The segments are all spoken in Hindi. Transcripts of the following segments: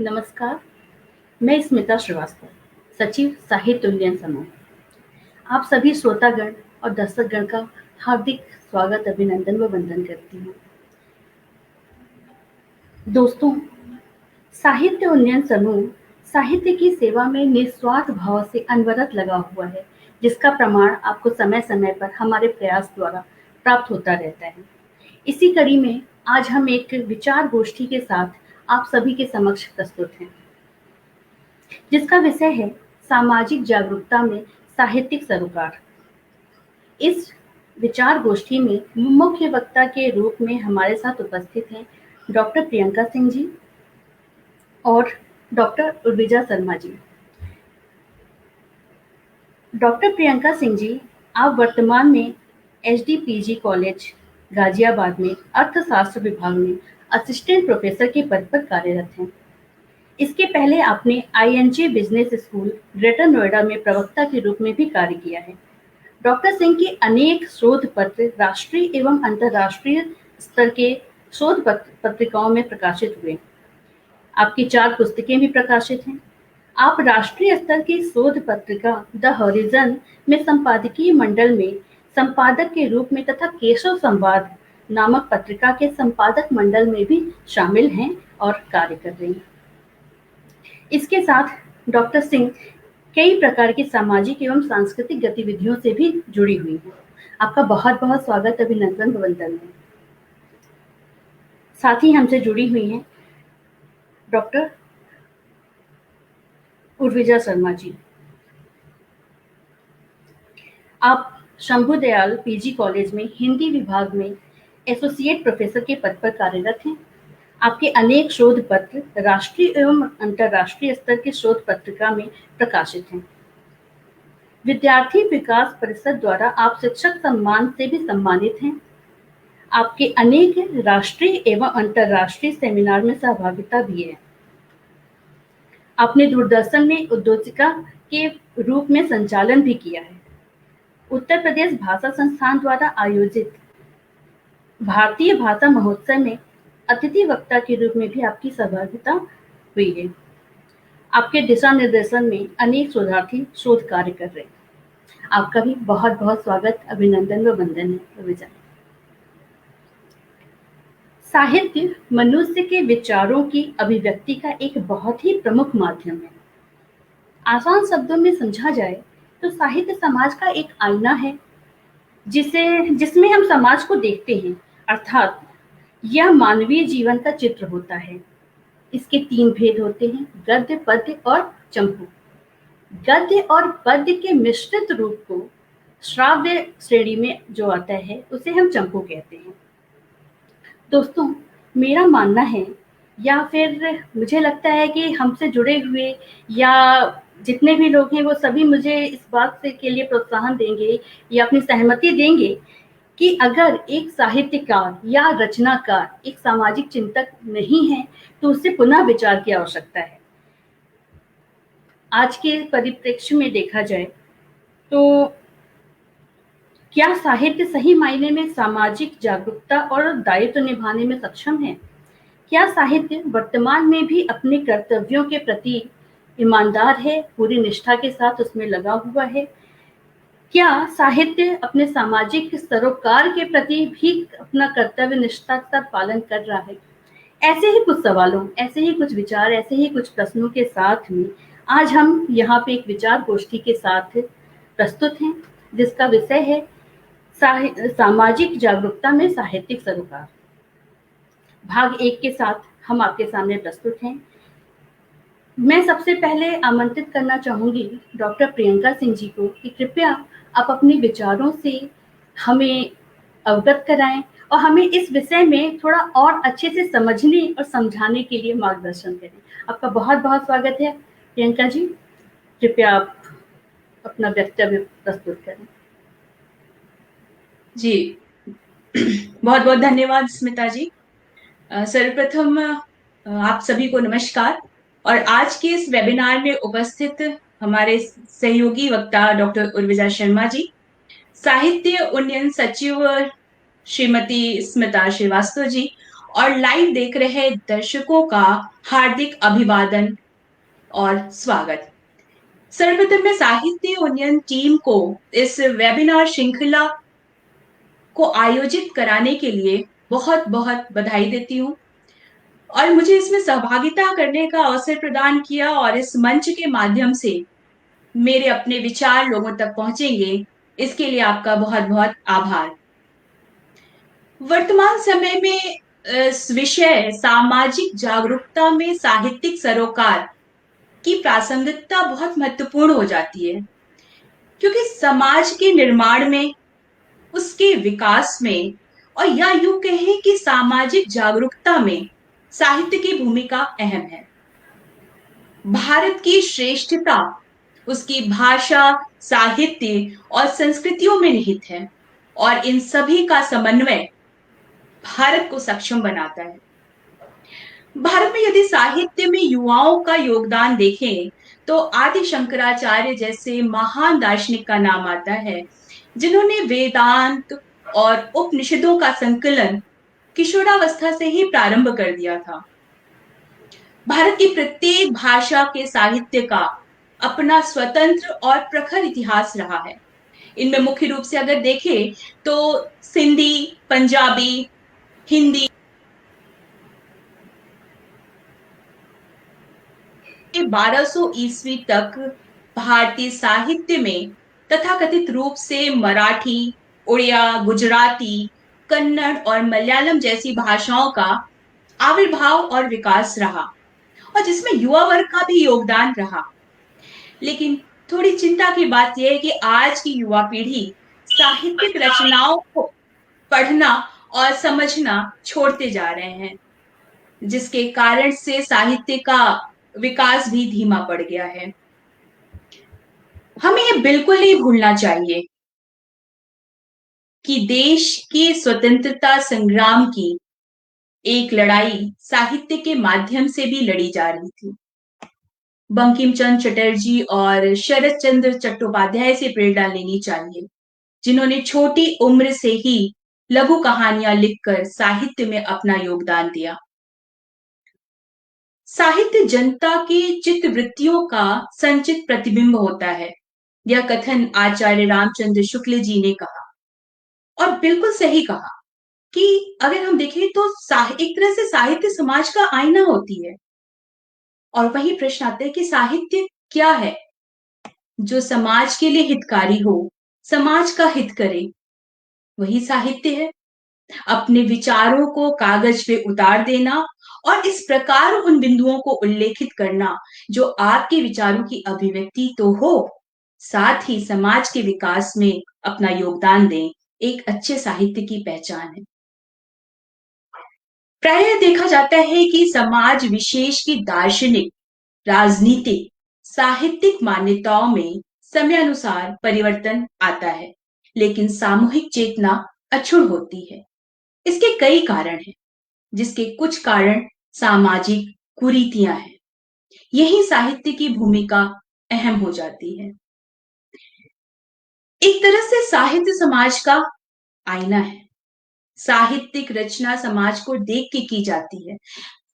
नमस्कार, मैं स्मिता श्रीवास्तव, सचिव साहित्य उन्नयन समूह। आप सभी श्रोतागण और दर्शकगण का हार्दिक स्वागत, अभिनंदन व वंदन करती हूँ। दोस्तों, साहित्य उन्नयन समूह साहित्य की सेवा में निस्वार्थ भाव से अनवरत लगा हुआ है, जिसका प्रमाण आपको समय-समय पर हमारे प्रयास द्वारा प्राप्त होता रहता है। इसी कड़ी में आज हम एक विचार गोष्ठी के साथ आप सभी के समक्ष प्रस्तुत हैं, जिसका विषय है सामाजिक जागरूकता में साहित्यिक सरोकार। इस विचार गोष्ठी में मुख्य वक्ता के रूप में हमारे साथ उपस्थित हैं डॉक्टर प्रियंका सिंह जी और डॉक्टर उर्विजा शर्मा जी। डॉक्टर प्रियंका सिंह जी, आप वर्तमान में एचडीपीजी कॉलेज गाजियाबाद में अर्थशास्त्र विभाग में असिस्टेंट प्रोफेसर के पद पर कार्यरत हैं। इसके पहले आपने आईएनजे बिजनेस स्कूल ग्रेटर नोएडा में प्रवक्ता के रूप में भी कार्य किया है। डॉक्टर सिंह के अनेक शोध पत्र राष्ट्रीय एवं अंतर्राष्ट्रीय स्तर के शोध पत्रिकाओं में प्रकाशित हुए। आपकी 4 पुस्तकें भी प्रकाशित हैं। आप राष्ट्रीय स्तर की शोध पत्रिका द हॉरिजन में संपादकीय मंडल में संपादक के रूप में तथा केशव संवाद नामक पत्रिका के संपादक मंडल में भी शामिल हैं और कार्य कर रही हैं। इसके साथ डॉक्टर सिंह कई प्रकार की सामाजिक एवं सांस्कृतिक गतिविधियों से भी जुड़ी हुई हैं। आपका बहुत-बहुत स्वागत, अभिनंदन व वंदन है। साथ ही हमसे जुड़ी हुई हैं डॉक्टर उर्विजा शर्मा जी। आप शंभू दयाल पीजी कॉलेज में हिंदी विभाग में एसोसिएट प्रोफेसर के पद पर कार्यरत हैं। आपके अनेक शोध पत्र राष्ट्रीय एवं अंतर्राष्ट्रीय स्तर की शोध पत्रिका में प्रकाशित हैं। विद्यार्थी विकास परिषद द्वारा आप शिक्षक सम्मान से भी सम्मानित हैं। आपके अनेक राष्ट्रीय एवं अंतर्राष्ट्रीय सेमिनार में सहभागिता भी है। आपने दूरदर्शन में उद्योजिका के रूप में संचालन भी किया है। उत्तर प्रदेश भाषा संस्थान द्वारा आयोजित भारतीय भाषा महोत्सव में अतिथि वक्ता के रूप में भी आपकी सहभागिता हुई है। आपके दिशा निर्देशन में अनेक शोधार्थी शोध कार्य कर रहे हैं। आपका भी बहुत-बहुत स्वागत, अभिनंदन व वंदन है विजय। साहित्य मनुष्य के विचारों की अभिव्यक्ति का एक बहुत ही प्रमुख माध्यम है। आसान शब्दों में समझा जाए तो साहित्य समाज का एक आईना है, जिसमें हम समाज को देखते हैं, अर्थात यह मानवीय जीवन का चित्र होता है। इसके 3 भेद होते हैं, गद्य, पद्य और चंपू। गद्य और पद्य के मिश्रित रूप को श्राव्य श्रेणी में जो आता है, उसे हम चंपू कहते हैं। दोस्तों, मेरा मानना है या फिर मुझे लगता है कि हमसे जुड़े हुए या जितने भी लोग हैं वो सभी मुझे इस बात से के लिए प्रोत्साहन देंगे या अपनी सहमति देंगे कि अगर एक साहित्यकार या रचनाकार एक सामाजिक चिंतक नहीं है तो उससे पुनः विचार की आवश्यकता है। आज के परिप्रेक्ष्य में देखा जाए तो क्या साहित्य सही मायने में सामाजिक जागरूकता और दायित्व निभाने में सक्षम है? क्या साहित्य वर्तमान में भी अपने कर्तव्यों के प्रति ईमानदार है, पूरी निष्ठा के साथ उसमें लगा हुआ है? क्या साहित्य अपने सामाजिक सरोकार के प्रति भी अपना कर्तव्य निष्ठा के साथ पालन कर रहा है? ऐसे ही कुछ सवालों, ऐसे ही कुछ विचार, ऐसे ही कुछ प्रश्नों के साथ में आज हम यहाँ पे एक विचार गोष्ठी के साथ प्रस्तुत हैं, जिसका विषय है सामाजिक जागरूकता में साहित्यिक सरोकार। भाग 1 के साथ हम आपके सामने प्रस्तुत हैं। मैं सबसे पहले आमंत्रित करना चाहूंगी डॉक्टर प्रियंका सिंह जी को कि कृपया आप अपने विचारों से हमें अवगत कराएं और हमें इस विषय में थोड़ा और अच्छे से समझने और समझाने के लिए मार्गदर्शन करें। आपका बहुत-बहुत स्वागत है प्रियंका जी। कृपया आप अपना वक्तव्य प्रस्तुत करें। जी, बहुत-बहुत धन्यवाद स्मिता जी। सर्वप्रथम आप सभी को नमस्कार और आज के इस वेबिनार में उपस्थित हमारे सहयोगी वक्ता डॉक्टर उर्विजा शर्मा जी, साहित्य उन्नयन सचिव श्रीमती स्मिता श्रीवास्तव जी और लाइव देख रहे दर्शकों का हार्दिक अभिवादन और स्वागत। सर्वप्रथम मैं साहित्य उन्नयन टीम को इस वेबिनार श्रृंखला को आयोजित कराने के लिए बहुत बहुत बधाई देती हूँ और मुझे इसमें सहभागिता करने का अवसर प्रदान किया और इस मंच के माध्यम से मेरे अपने विचार लोगों तक पहुंचेंगे, इसके लिए आपका बहुत बहुत आभार। वर्तमान समय में इस विषय सामाजिक जागरूकता में साहित्यिक सरोकार की प्रासंगिकता बहुत महत्वपूर्ण हो जाती है, क्योंकि समाज के निर्माण में, उसके विकास में और या यूं कहें कि सामाजिक जागरूकता में साहित्य की भूमिका अहम है। भारत की श्रेष्ठता उसकी भाषा, साहित्य और संस्कृतियों में निहित है और इन सभी का समन्वय भारत को सक्षम बनाता है। भारत में यदि साहित्य में युवाओं का योगदान देखें तो आदि शंकराचार्य जैसे महान दार्शनिक का नाम आता है, जिन्होंने वेदांत और उपनिषदों का संकलन किशोरावस्था से ही प्रारंभ कर दिया था। भारत की प्रत्येक भाषा के साहित्य का अपना स्वतंत्र और प्रखर इतिहास रहा है। इनमें मुख्य रूप से अगर देखें तो सिंधी, पंजाबी, हिंदी 1200 ईस्वी तक भारतीय साहित्य में तथाकथित रूप से मराठी, उड़िया, गुजराती, कन्नड़ और मलयालम जैसी भाषाओं का आविर्भाव और विकास रहा और जिसमें युवा वर्ग का भी योगदान रहा। लेकिन थोड़ी चिंता की बात यह है कि आज की युवा पीढ़ी साहित्यिक रचनाओं को पढ़ना और समझना छोड़ते जा रहे हैं, जिसके कारण से साहित्य का विकास भी धीमा पड़ गया है। हमें यह बिल्कुल नहीं भूलना चाहिए कि देश के स्वतंत्रता संग्राम की एक लड़ाई साहित्य के माध्यम से भी लड़ी जा रही थी। बंकिम चंद्र चटर्जी और शरत चंद्र चट्टोपाध्याय से प्रेरणा लेनी चाहिए, जिन्होंने छोटी उम्र से ही लघु कहानियां लिखकर साहित्य में अपना योगदान दिया। साहित्य जनता की चित्तवृत्तियों का संचित प्रतिबिंब होता है, यह कथन आचार्य रामचंद्र शुक्ल जी ने कहा और बिल्कुल सही कहा कि अगर हम देखें तो एक तरह से साहित्य समाज का आईना होती है। और वही प्रश्न आता है कि साहित्य क्या है? जो समाज के लिए हितकारी हो, समाज का हित करे, वही साहित्य है। अपने विचारों को कागज पे उतार देना और इस प्रकार उन बिंदुओं को उल्लेखित करना जो आपके विचारों की अभिव्यक्ति तो हो, साथ ही समाज के विकास में अपना योगदान दें, एक अच्छे साहित्य की पहचान है। प्रायः देखा जाता है कि समाज विशेष की दार्शनिक, राजनीतिक, साहित्यिक मान्यताओं में समयानुसार परिवर्तन आता है, लेकिन सामूहिक चेतना अक्षुण्ण होती है। इसके कई कारण हैं, जिसके कुछ कारण सामाजिक कुरीतियां हैं। यही साहित्य की भूमिका अहम हो जाती है। एक तरह से साहित्य समाज का आईना है। साहित्यिक रचना समाज को देख के की जाती है,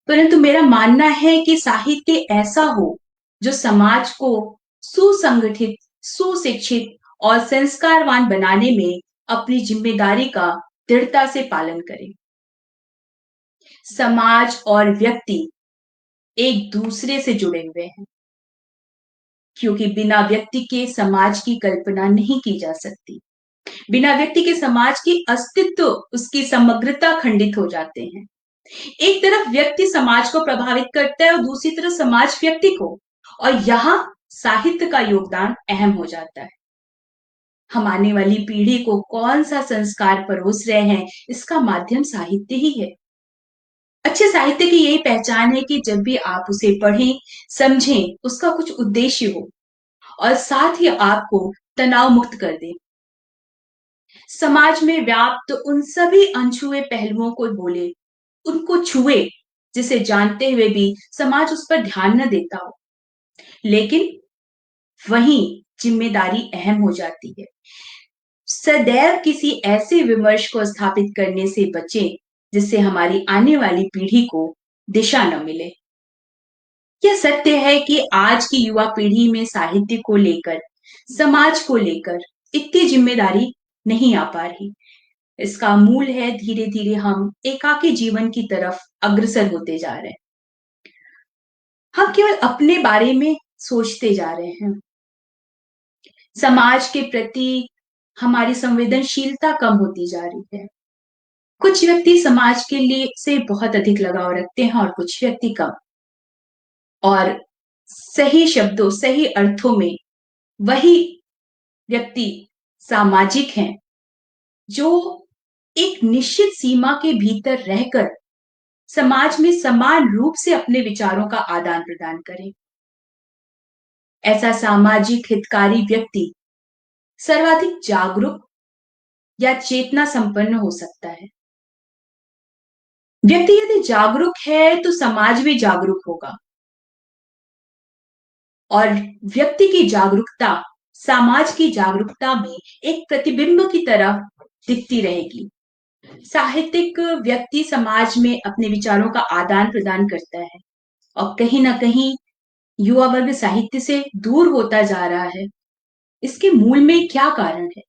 परंतु मेरा मानना है कि साहित्य ऐसा हो जो समाज को सुसंगठित, सुशिक्षित और संस्कारवान बनाने में अपनी जिम्मेदारी का दृढ़ता से पालन करे। समाज और व्यक्ति एक दूसरे से जुड़े हुए हैं, क्योंकि बिना व्यक्ति के समाज की कल्पना नहीं की जा सकती। बिना व्यक्ति के समाज की अस्तित्व, उसकी समग्रता खंडित हो जाते हैं। एक तरफ व्यक्ति समाज को प्रभावित करता है और दूसरी तरफ समाज व्यक्ति को, और यहां साहित्य का योगदान अहम हो जाता है। हम आने वाली पीढ़ी को कौन सा संस्कार परोस रहे हैं, इसका माध्यम साहित्य ही है। अच्छे साहित्य की यही पहचान है कि जब भी आप उसे पढ़ें, समझें, उसका कुछ उद्देश्य हो और साथ ही आपको तनाव मुक्त कर दे। समाज में व्याप्त उन सभी अनछुए पहलुओं को बोले, उनको छुए, जिसे जानते हुए भी समाज उस पर ध्यान न देता हो। लेकिन वहीं जिम्मेदारी अहम हो जाती है। सदैव किसी ऐसे विमर्श को स्थापित करने से बचें जिससे हमारी आने वाली पीढ़ी को दिशा न मिले। यह सत्य है कि आज की युवा पीढ़ी में साहित्य को लेकर, समाज को लेकर इतनी जिम्मेदारी नहीं आ पा रही। इसका मूल है धीरे धीरे हम एकाकी जीवन की तरफ अग्रसर होते जा रहे हैं। हम केवल अपने बारे में सोचते जा रहे हैं। समाज के प्रति हमारी संवेदनशीलता कम होती जा रही है। कुछ व्यक्ति समाज के लिए से बहुत अधिक लगाव रखते हैं और कुछ व्यक्ति कम। और सही शब्दों, सही अर्थों में वही व्यक्ति सामाजिक हैं जो एक निश्चित सीमा के भीतर रहकर समाज में समान रूप से अपने विचारों का आदान प्रदान करें। ऐसा सामाजिक हितकारी व्यक्ति सर्वाधिक जागरूक या चेतना संपन्न हो सकता है। व्यक्ति यदि जागरूक है तो समाज भी जागरूक होगा और व्यक्ति की जागरूकता समाज की जागरूकता में एक प्रतिबिंब की तरह दिखती रहेगी। साहित्यिक व्यक्ति समाज में अपने विचारों का आदान प्रदान करता है और कहीं ना कहीं युवा वर्ग साहित्य से दूर होता जा रहा है। इसके मूल में क्या कारण है?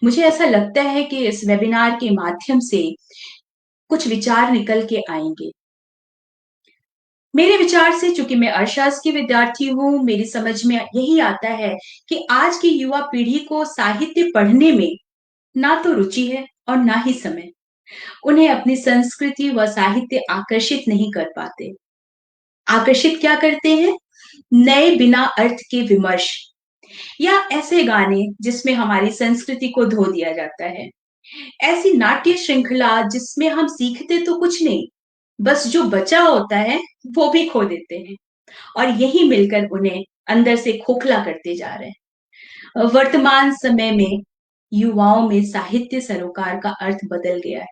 मुझे ऐसा लगता है कि इस वेबिनार के माध्यम से कुछ विचार निकल के आएंगे। मेरे विचार से, चूंकि मैं अर्थशास्त्र की विद्यार्थी हूं, मेरी समझ में यही आता है कि आज की युवा पीढ़ी को साहित्य पढ़ने में ना तो रुचि है और ना ही समय। उन्हें अपनी संस्कृति व साहित्य आकर्षित नहीं कर पाते। आकर्षित क्या करते हैं? नए बिना अर्थ के विमर्श या ऐसे गाने जिसमें हमारी संस्कृति को धो दिया जाता है। ऐसी नाट्य श्रृंखला जिसमें हम सीखते तो कुछ नहीं, बस जो बचा होता है वो भी खो देते हैं और यही मिलकर उन्हें अंदर से खोखला करते जा रहे हैं। वर्तमान समय में युवाओं में साहित्य सरोकार का अर्थ बदल गया है।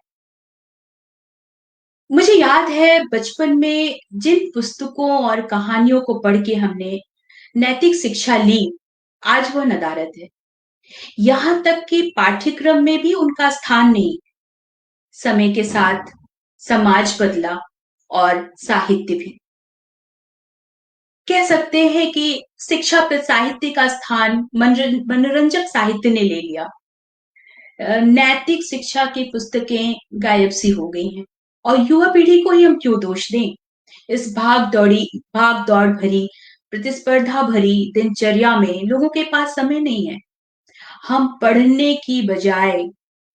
मुझे याद है बचपन में जिन पुस्तकों और कहानियों को पढ़ के हमने नैतिक शिक्षा ली, आज वह नदारद है। यहां तक कि पाठ्यक्रम में भी उनका स्थान नहीं। समय के साथ समाज बदला और साहित्य भी। कह सकते हैं कि शिक्षा पर साहित्य का स्थान मनोरंजक साहित्य ने ले लिया। नैतिक शिक्षा की पुस्तकें गायब सी हो गई हैं और युवा पीढ़ी को ही हम क्यों दोष दें? इस भाग दौड़ भरी, प्रतिस्पर्धा भरी दिनचर्या में लोगों के पास समय नहीं है। हम पढ़ने की बजाय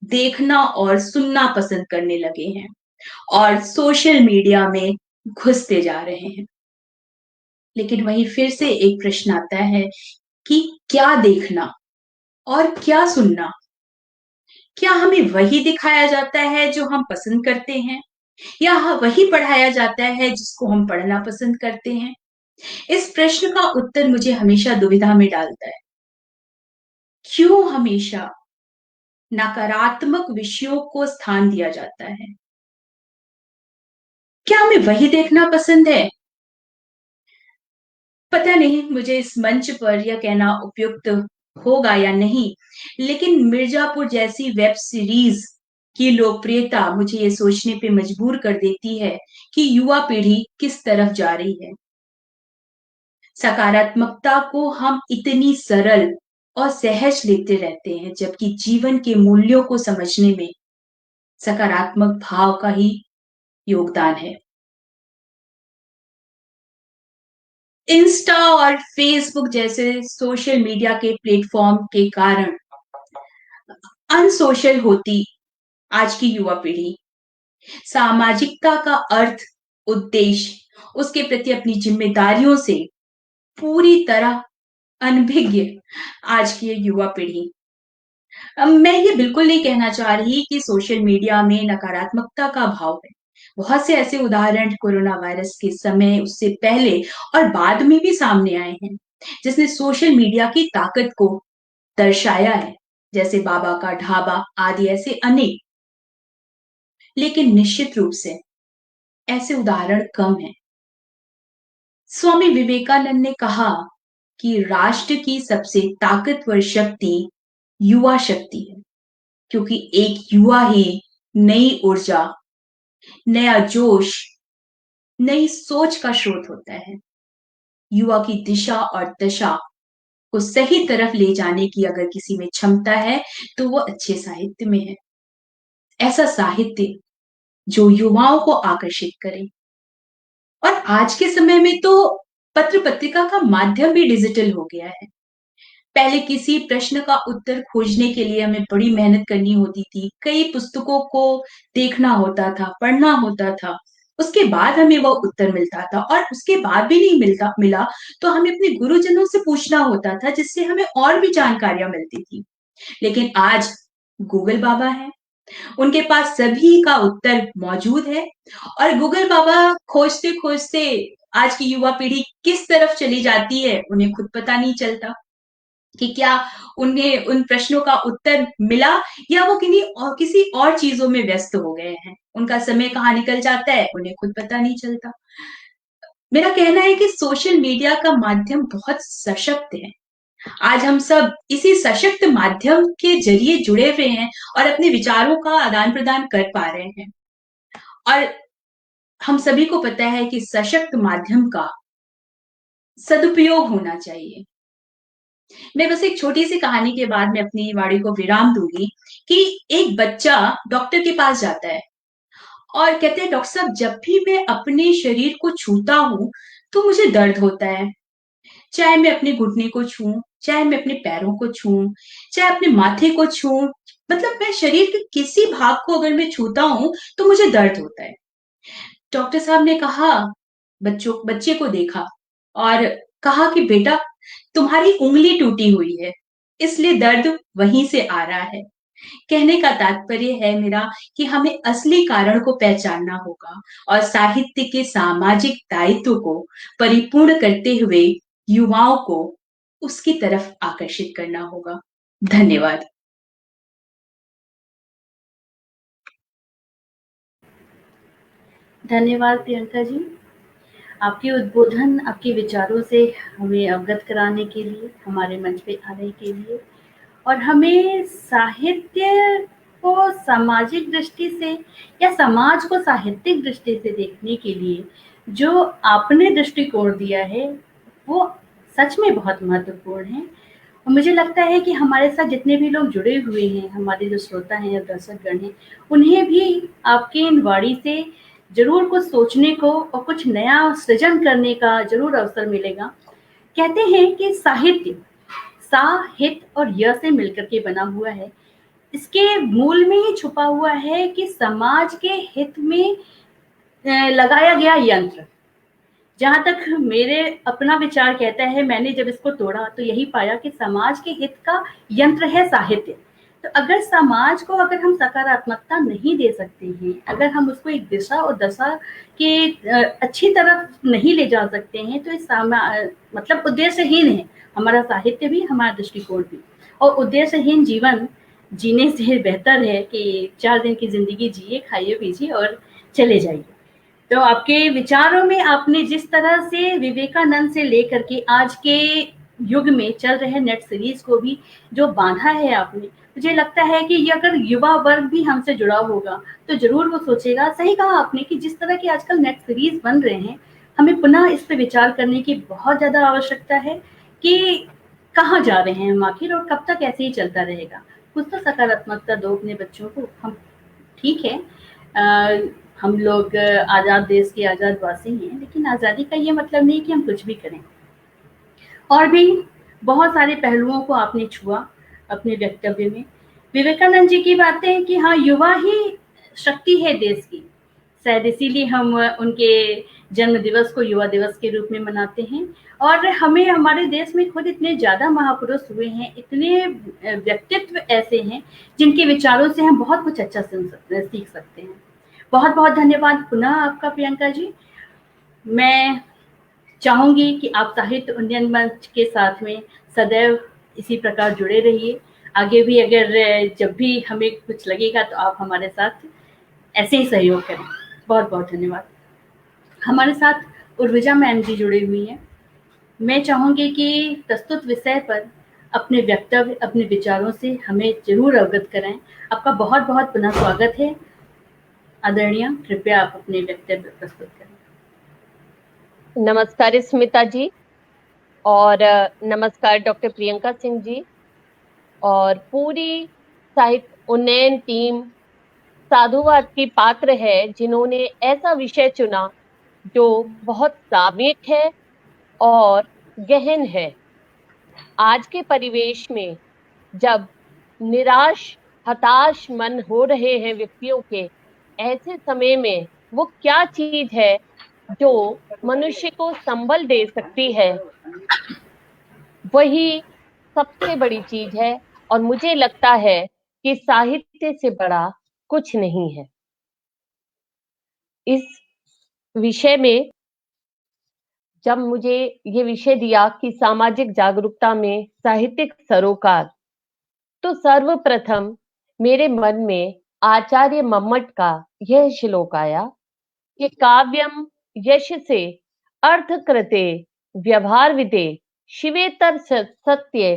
देखना और सुनना पसंद करने लगे हैं और सोशल मीडिया में घुसते जा रहे हैं। लेकिन वहीं फिर से एक प्रश्न आता है कि क्या देखना और क्या सुनना? क्या हमें वही दिखाया जाता है जो हम पसंद करते हैं या वही पढ़ाया जाता है जिसको हम पढ़ना पसंद करते हैं? इस प्रश्न का उत्तर मुझे हमेशा दुविधा में डालता है। क्यों हमेशा नकारात्मक विषयों को स्थान दिया जाता है? क्या हमें वही देखना पसंद है? पता नहीं मुझे इस मंच पर यह कहना उपयुक्त होगा या नहीं, लेकिन मिर्जापुर जैसी वेब सीरीज की लोकप्रियता मुझे ये सोचने पे मजबूर कर देती है कि युवा पीढ़ी किस तरफ जा रही है। सकारात्मकता को हम इतनी सरल और सहज लेते रहते हैं, जबकि जीवन के मूल्यों को समझने में सकारात्मक भाव का ही योगदान है। इंस्टा और फेसबुक जैसे सोशल मीडिया के प्लेटफॉर्म के कारण अनसोशल होती आज की युवा पीढ़ी। सामाजिकता का अर्थ, उद्देश्य, उसके प्रति अपनी जिम्मेदारियों से पूरी तरह अनभिज्ञ आज की युवा पीढ़ी। मैं ये बिल्कुल नहीं कहना चाह रही कि सोशल मीडिया में नकारात्मकता का भाव है। बहुत से ऐसे उदाहरण कोरोना वायरस के समय, उससे पहले और बाद में भी सामने आए हैं, जिसने सोशल मीडिया की ताकत को दर्शाया है, जैसे बाबा का ढाबा आदि ऐसे अनेक। लेकिन निश्चित रूप से ऐसे उदाहरण कम हैं। स्वामी विवेकानंद ने कहा कि राष्ट्र की सबसे ताकतवर शक्ति युवा शक्ति है, क्योंकि एक युवा ही नई ऊर्जा नया जोश, नई सोच का स्रोत होता है। युवा की दिशा और दशा को सही तरफ ले जाने की अगर किसी में क्षमता है तो वो अच्छे साहित्य में है। ऐसा साहित्य जो युवाओं को आकर्षित करे। और आज के समय में तो पत्र पत्रिका का माध्यम भी डिजिटल हो गया है। पहले किसी प्रश्न का उत्तर खोजने के लिए हमें बड़ी मेहनत करनी होती थी, कई पुस्तकों को देखना होता था, पढ़ना होता था, उसके बाद हमें वो उत्तर मिलता था। और उसके बाद भी नहीं मिला तो हमें अपने गुरुजनों से पूछना होता था, जिससे हमें और भी जानकारियां मिलती थी। लेकिन आज गूगल बाबा है, उनके पास सभी का उत्तर मौजूद है। और गूगल बाबा खोजते खोजते आज की युवा पीढ़ी किस तरफ चली जाती है उन्हें खुद पता नहीं चलता कि क्या उन्हें उन प्रश्नों का उत्तर मिला या वो किसी और चीजों में व्यस्त हो गए हैं। उनका समय कहाँ निकल जाता है उन्हें खुद पता नहीं चलता। मेरा कहना है कि सोशल मीडिया का माध्यम बहुत सशक्त है। आज हम सब इसी सशक्त माध्यम के जरिए जुड़े हुए हैं और अपने विचारों का आदान प्रदान कर पा रहे हैं। और हम सभी को पता है कि सशक्त माध्यम का सदुपयोग होना चाहिए। मैं बस एक छोटी सी कहानी के बाद मैं अपनी वाणी को विराम दूंगी कि एक बच्चा डॉक्टर के पास जाता है और कहते हैं, डॉक्टर साहब जब भी मैं अपने शरीर को छूता हूँ तो मुझे दर्द होता है। चाहे मैं अपने घुटने को छूऊं, चाहे मैं अपने पैरों को छूऊं, चाहे अपने माथे को छूऊं, मतलब मैं शरीर के किसी भाग को अगर मैं छूता हूं तो मुझे दर्द होता है। डॉक्टर साहब ने कहा, बच्चे को देखा और कहा कि बेटा तुम्हारी उंगली टूटी हुई है, इसलिए दर्द वहीं से आ रहा है। कहने का तात्पर्य है मेरा कि हमें असली कारण को पहचानना होगा और साहित्य के सामाजिक दायित्व को परिपूर्ण करते हुए युवाओं को उसकी तरफ आकर्षित करना होगा। धन्यवाद। धन्यवाद प्रियंका जी, आपके उद्बोधन, आपके विचारों से हमें अवगत कराने के लिए, हमारे मंच पे आने के लिए और हमें साहित्य को सामाजिक दृष्टि से या समाज को साहित्यिक दृष्टि से देखने के लिए जो आपने दृष्टिकोण दिया है, वो सच में बहुत महत्वपूर्ण है। और मुझे लगता है कि हमारे साथ जितने भी लोग जुड़े हुए हैं, हमारे जो श्रोता हैं या दर्शकगण हैं, उन्हें भी आपके इन वाणी से ज़रूर कुछ सोचने को और कुछ नया सृजन करने का ज़रूर अवसर मिलेगा। कहते हैं कि साहित्य सा, हित और य से मिलकर के बना हुआ है। इसके मूल में ही छुपा हुआ है कि समाज के हित में लगाया गया यंत्र। जहाँ तक मेरे अपना विचार कहता है, मैंने जब इसको तोड़ा तो यही पाया कि समाज के हित का यंत्र है साहित्य। तो अगर समाज को अगर हम सकारात्मकता नहीं दे सकते हैं, अगर हम उसको एक दिशा और दशा के अच्छी तरफ नहीं ले जा सकते हैं, तो इस मतलब उद्देश्यहीन है हमारा साहित्य भी, हमारा दृष्टिकोण भी। और उद्देश्यहीन जीवन जीने से बेहतर है कि 4 दिन की ज़िंदगी जिए, खाइए, पीजिए और चले जाइए। तो आपके विचारों में आपने जिस तरह से विवेकानंद से लेकर के आज के युग में चल रहे नेट सीरीज को भी जो बांधा है आपने, मुझे लगता है कि ये अगर युवा वर्ग भी हमसे जुड़ा होगा तो जरूर वो सोचेगा। सही कहा आपने कि जिस तरह के आजकल नेट सीरीज बन रहे हैं, हमें पुनः इस पे विचार करने की बहुत ज्यादा आवश्यकता है कि कहाँ जा रहे हैं हम आखिर और कब तक ऐसे ही चलता रहेगा। कुछ तो सकारात्मकता दो अपने बच्चों को। हम ठीक है, हम लोग आज़ाद देश के आज़ाद वासी हैं, लेकिन आज़ादी का ये मतलब नहीं कि हम कुछ भी करें। और भी बहुत सारे पहलुओं को आपने छुआ अपने वक्तव्य में। विवेकानंद जी की बातें कि हाँ, युवा ही शक्ति है देश की। शायद इसीलिए हम उनके जन्म दिवस को युवा दिवस के रूप में मनाते हैं। और हमें हमारे देश में खुद इतने ज़्यादा महापुरुष हुए हैं, इतने व्यक्तित्व ऐसे हैं जिनके विचारों से हम बहुत कुछ अच्छा सीख सकते हैं। बहुत बहुत धन्यवाद पुनः आपका प्रियंका जी। मैं चाहूंगी कि आप साहित्य उन्नयन मंच के साथ में सदैव इसी प्रकार जुड़े रहिए। आगे भी अगर जब भी हमें कुछ लगेगा तो आप हमारे साथ ऐसे ही सहयोग करें। बहुत बहुत धन्यवाद। हमारे साथ उर्विजा मैम जी जुड़ी हुई हैं। मैं चाहूंगी कि प्रस्तुत विषय पर अपने वक्तव्य, अपने विचारों से हमें जरूर अवगत कराएं। आपका बहुत बहुत पुनः स्वागत है। आदरणीय, कृपया आप अपने वक्तव्य प्रस्तुत करें। नमस्कार स्मिता जी और नमस्कार डॉक्टर प्रियंका सिंह जी और पूरी साहित्य उन्नयन टीम साधुवाद की पात्र है जिन्होंने ऐसा विषय चुना जो बहुत सामयिक है और गहन है। आज के परिवेश में जब निराश हताश मन हो रहे हैं व्यक्तियों के, ऐसे समय में वो क्या चीज है जो मनुष्य को संबल दे सकती है, वही सबसे बड़ी चीज है। और मुझे लगता है कि साहित्य से बड़ा कुछ नहीं है। इस विषय में जब मुझे ये विषय दिया कि सामाजिक जागरूकता में साहित्यिक सरोकार, तो सर्वप्रथम मेरे मन में आचार्य मम्मट का यह श्लोक आया कि काव्यम यश से अर्थ कृते व्यवहार विदे शिवेतर सत्य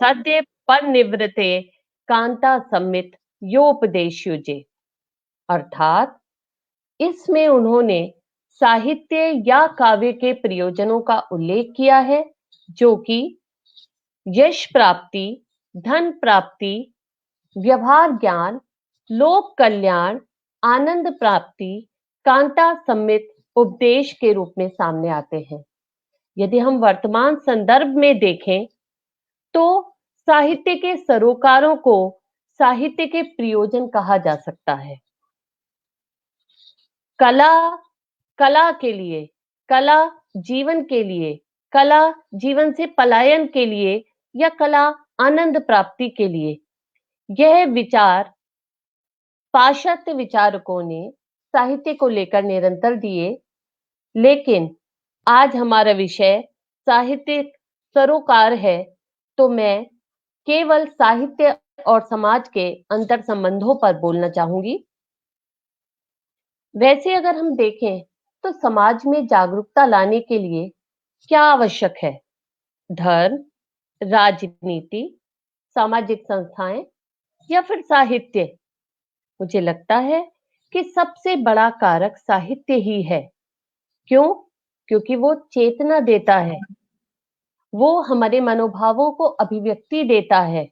सत्य पर निवृते कांता सम्मित योपदेशयुजे। अर्थात इसमें उन्होंने साहित्य या काव्य के प्रयोजनों का उल्लेख किया है जो कि यश प्राप्ति, धन प्राप्ति, व्यवहार ज्ञान, लोक कल्याण, आनंद प्राप्ति, कांता सम्मित उपदेश के रूप में सामने आते हैं। यदि हम वर्तमान संदर्भ में देखें तो साहित्य के सरोकारों को साहित्य के प्रयोजन कहा जा सकता है। कला के लिए, कला जीवन के लिए, कला जीवन से पलायन के लिए या कला आनंद प्राप्ति के लिए, यह विचार पाश्चात्य विचारकों ने साहित्य को लेकर निरंतर दिए। लेकिन आज हमारा विषय साहित्यिक सरोकार है, तो मैं केवल साहित्य और समाज के अंतर संबंधों पर बोलना चाहूंगी। वैसे अगर हम देखें तो समाज में जागरूकता लाने के लिए क्या आवश्यक है? धर्म, राजनीति, सामाजिक संस्थाएं या फिर साहित्य? मुझे लगता है कि सबसे बड़ा कारक साहित्य ही है। क्यों? क्योंकि वो चेतना देता है, वो हमारे मनोभावों को अभिव्यक्ति देता है,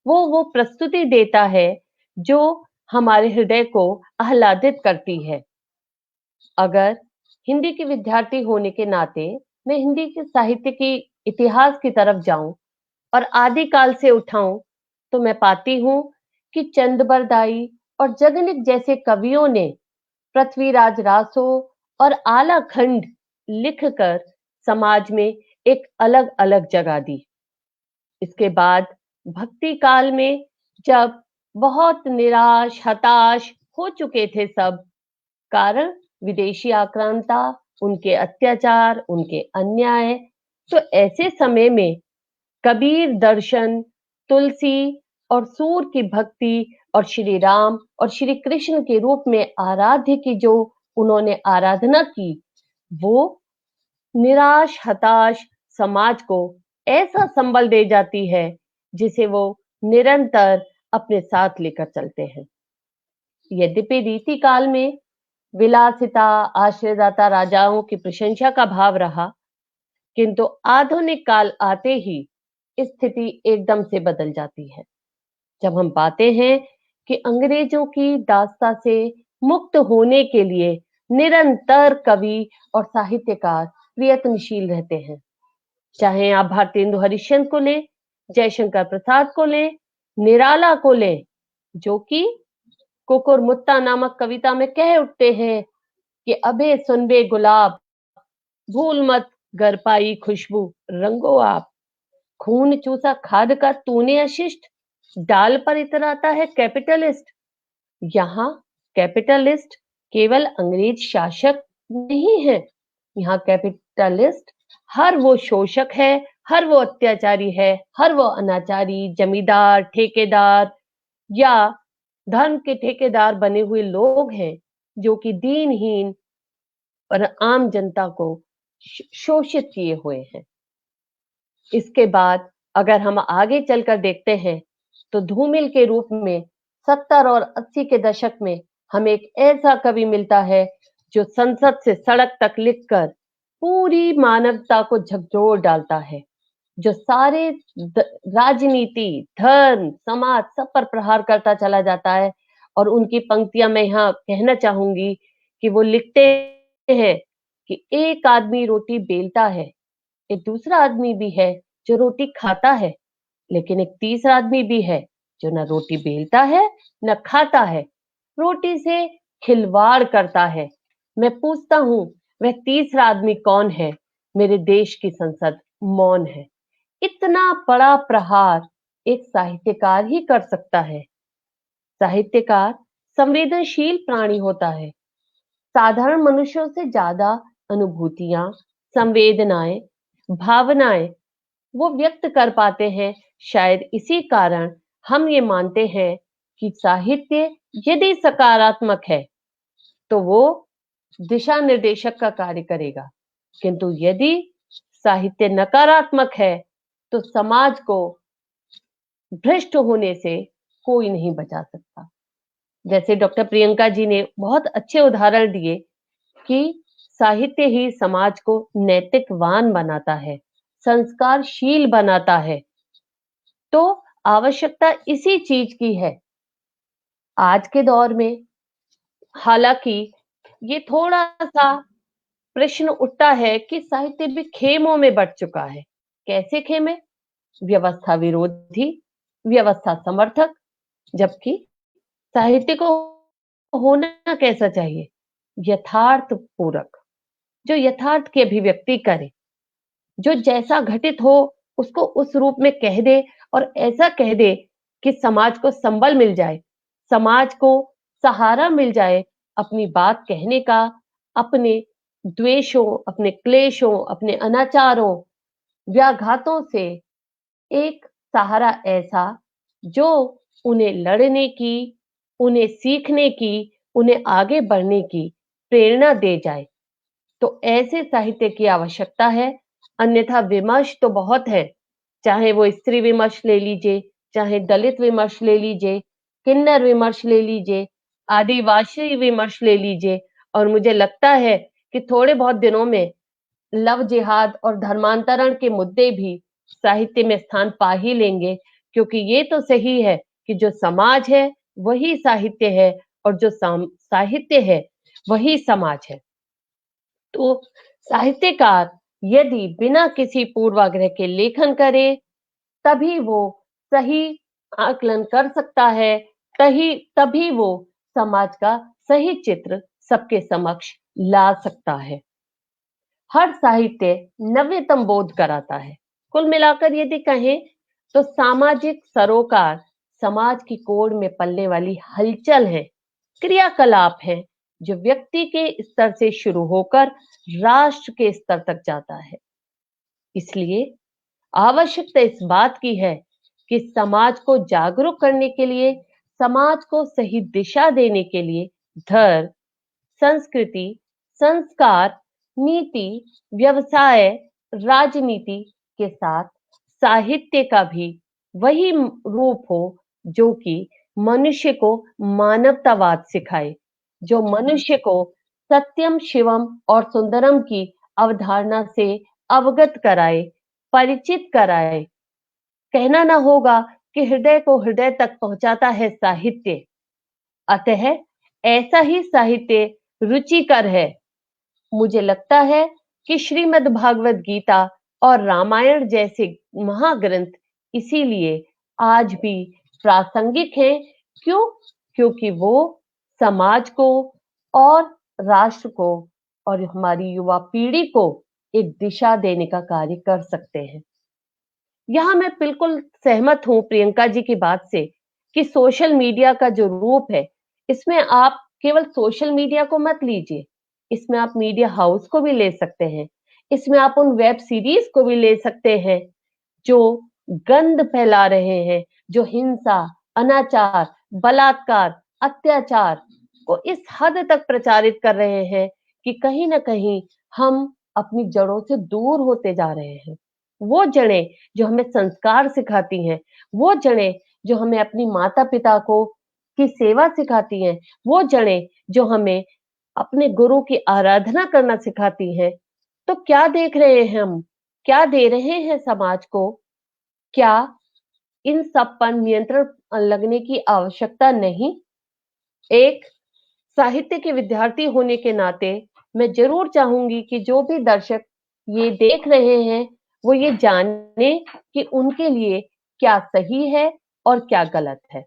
वो प्रस्तुति देता है जो हमारे हृदय को आह्लादित करती है। अगर हिंदी के विद्यार्थी होने के नाते मैं हिंदी के साहित्य के इतिहास की तरफ जाऊं और आदिकाल से उठाऊं, तो मैं पाती हूं कि चंद बरदाई और जगनिक जैसे कवियों ने पृथ्वीराज रासो और आला खंड लिखकर समाज में एक अलग अलग जगह दी। इसके बाद भक्ति काल में जब बहुत निराश हताश हो चुके थे सब, कारण विदेशी आक्रांता, उनके अत्याचार, उनके अन्याय, तो ऐसे समय में कबीर दर्शन, तुलसी और सूर की भक्ति और श्री राम और श्री कृष्ण के रूप में आराध्य की जो उन्होंने आराधना की, वो निराश हताश समाज को ऐसा संबल दे जाती है जिसे वो निरंतर अपने साथ लेकर चलते हैं। यद्यपि रीति काल में विलासिता, आश्रयदाता राजाओं की प्रशंसा का भाव रहा, किंतु आधुनिक काल आते ही स्थिति एकदम से बदल जाती है। जब हम पाते हैं कि अंग्रेजों की दास्ता से मुक्त होने के लिए निरंतर कवि और साहित्यकार प्रयत्नशील रहते हैं। चाहे आप भारतेंदु हरिश्चंद्र को लें, जयशंकर प्रसाद को लें, निराला को लें, जो कि कुकुरमुत्ता नामक कविता में कह उठते हैं कि अबे सुनबे गुलाब, भूल मत गर पाई खुशबू रंगो आप, खून चूसा खाद का तूने अशिष्ट, डाल पर इतराता है कैपिटलिस्ट। यहाँ कैपिटलिस्ट केवल अंग्रेज शासक नहीं है, यहाँ कैपिटलिस्ट हर वो शोषक है, हर वो अत्याचारी है, हर वो अनाचारी, जमींदार, ठेकेदार या धर्म के ठेकेदार बने हुए लोग हैं जो कि दीनहीन और आम जनता को शोषित किए हुए हैं। इसके बाद अगर हम आगे चलकर देखते हैं तो धूमिल के रूप में 70 और 80 के दशक में हमें एक ऐसा कवि मिलता है जो संसद से सड़क तक लिखकर पूरी मानवता को झकझोर डालता है, जो सारे राजनीति, धर्म, समाज सब पर प्रहार करता चला जाता है। और उनकी पंक्तियां मैं यहाँ कहना चाहूंगी कि वो लिखते हैं कि एक आदमी रोटी बेलता है, एक दूसरा आदमी भी है जो रोटी खाता है, लेकिन एक तीसरा आदमी भी है जो न रोटी बेलता है न खाता है, रोटी से खिलवाड़ करता है। मैं पूछता हूँ वह तीसरा आदमी कौन है? मेरे देश की संसद मौन है। इतना बड़ा प्रहार एक साहित्यकार ही कर सकता है। साहित्यकार संवेदनशील प्राणी होता है। साधारण मनुष्यों से ज्यादा अनुभूतियां, संवेदनाएं, भावनाएं वो व्यक्त कर पाते हैं। शायद इसी कारण हम ये मानते हैं कि साहित्य यदि सकारात्मक है तो वो दिशा निर्देशक का कार्य करेगा, किंतु यदि साहित्य नकारात्मक है तो समाज को भ्रष्ट होने से कोई नहीं बचा सकता। जैसे डॉक्टर प्रियंका जी ने बहुत अच्छे उदाहरण दिए कि साहित्य ही समाज को नैतिकवान बनाता है, संस्कारशील बनाता है। तो आवश्यकता इसी चीज की है। आज के दौर में हालांकि ये थोड़ा सा प्रश्न उठता है कि साहित्य भी खेमों में बंट चुका है। कैसे खेमे? व्यवस्था विरोधी, व्यवस्था समर्थक, जबकि साहित्य को होना कैसा चाहिए? यथार्थ पूरक, जो यथार्थ की अभिव्यक्ति करे, जो जैसा घटित हो उसको उस रूप में कह दे और ऐसा कह दे कि समाज को संबल मिल जाए, समाज को सहारा मिल जाए अपनी बात कहने का, अपने द्वेषों, अपने क्लेशों, अपने अनाचारों, व्याघातों से एक सहारा ऐसा जो उन्हें लड़ने की, उन्हें सीखने की, उन्हें आगे बढ़ने की प्रेरणा दे जाए। तो ऐसे साहित्य की आवश्यकता है। अन्यथा विमर्श तो बहुत है, चाहे वो स्त्री विमर्श ले लीजिए, चाहे दलित विमर्श ले लीजिए, किन्नर विमर्श ले लीजिए, आदिवासी विमर्श ले लीजिए। और मुझे लगता है कि थोड़े बहुत दिनों में लव जिहाद और धर्मांतरण के मुद्दे भी साहित्य में स्थान पा ही लेंगे, क्योंकि ये तो सही है कि जो समाज है वही साहित्य है और जो साहित्य है वही समाज है। तो साहित्यकार यदि बिना किसी पूर्वाग्रह के लेखन करे तभी वो सही आकलन कर सकता है, तभी वो समाज का सही चित्र सबके समक्ष ला सकता है। हर साहित्य नवीनतम बोध कराता है। कुल मिलाकर यदि कहें तो सामाजिक सरोकार समाज की कोर में पलने वाली हलचल है, क्रियाकलाप है जो व्यक्ति के स्तर से शुरू होकर राष्ट्र के स्तर तक जाता है। इसलिए आवश्यकता इस बात की है कि समाज को जागरूक करने के लिए, समाज को सही दिशा देने के लिए धर्म, संस्कृति, संस्कार, नीति, व्यवसाय, राजनीति के साथ साहित्य का भी वही रूप हो जो कि मनुष्य को मानवतावाद सिखाए, जो मनुष्य को सत्यम, शिवम और सुंदरम की अवधारणा से अवगत कराए, परिचित कराए। कहना ना होगा कि हृदय को हृदय तक पहुंचाता है साहित्य। अतः ऐसा ही साहित्य रुचिकर है। मुझे लगता है कि श्रीमद् भागवत गीता और रामायण जैसे महाग्रंथ इसीलिए आज भी प्रासंगिक हैं। क्यों? क्योंकि वो समाज को और राष्ट्र को और हमारी युवा पीढ़ी को एक दिशा देने का कार्य कर सकते हैं। यहाँ मैं बिल्कुल सहमत हूँ प्रियंका जी की बात से कि सोशल मीडिया का जो रूप है, इसमें आप केवल सोशल मीडिया को मत लीजिए, इसमें आप मीडिया हाउस को भी ले सकते हैं, इसमें आप उन वेब सीरीज को भी ले सकते हैं जो गंध फैला रहे हैं, जो हिंसा, अनाचार, बलात्कार, अत्याचार को इस हद तक प्रचारित कर रहे हैं कि कहीं ना कहीं हम अपनी जड़ों से दूर होते जा रहे हैं। वो जड़ें जो हमें संस्कार सिखाती हैं, वो जड़ें जो हमें अपनी माता पिता को की सेवा सिखाती हैं, वो जड़ें जो हमें अपने गुरु की आराधना करना सिखाती हैं, तो क्या देख रहे हैं हम? क्या दे रहे हैं समाज को? क्या इन सब पर नियंत्रण लगने की आवश्यकता नहीं? एक साहित्य के विद्यार्थी होने के नाते मैं जरूर चाहूंगी कि जो भी दर्शक ये देख रहे हैं, वो ये जाने कि उनके लिए क्या सही है और क्या गलत है।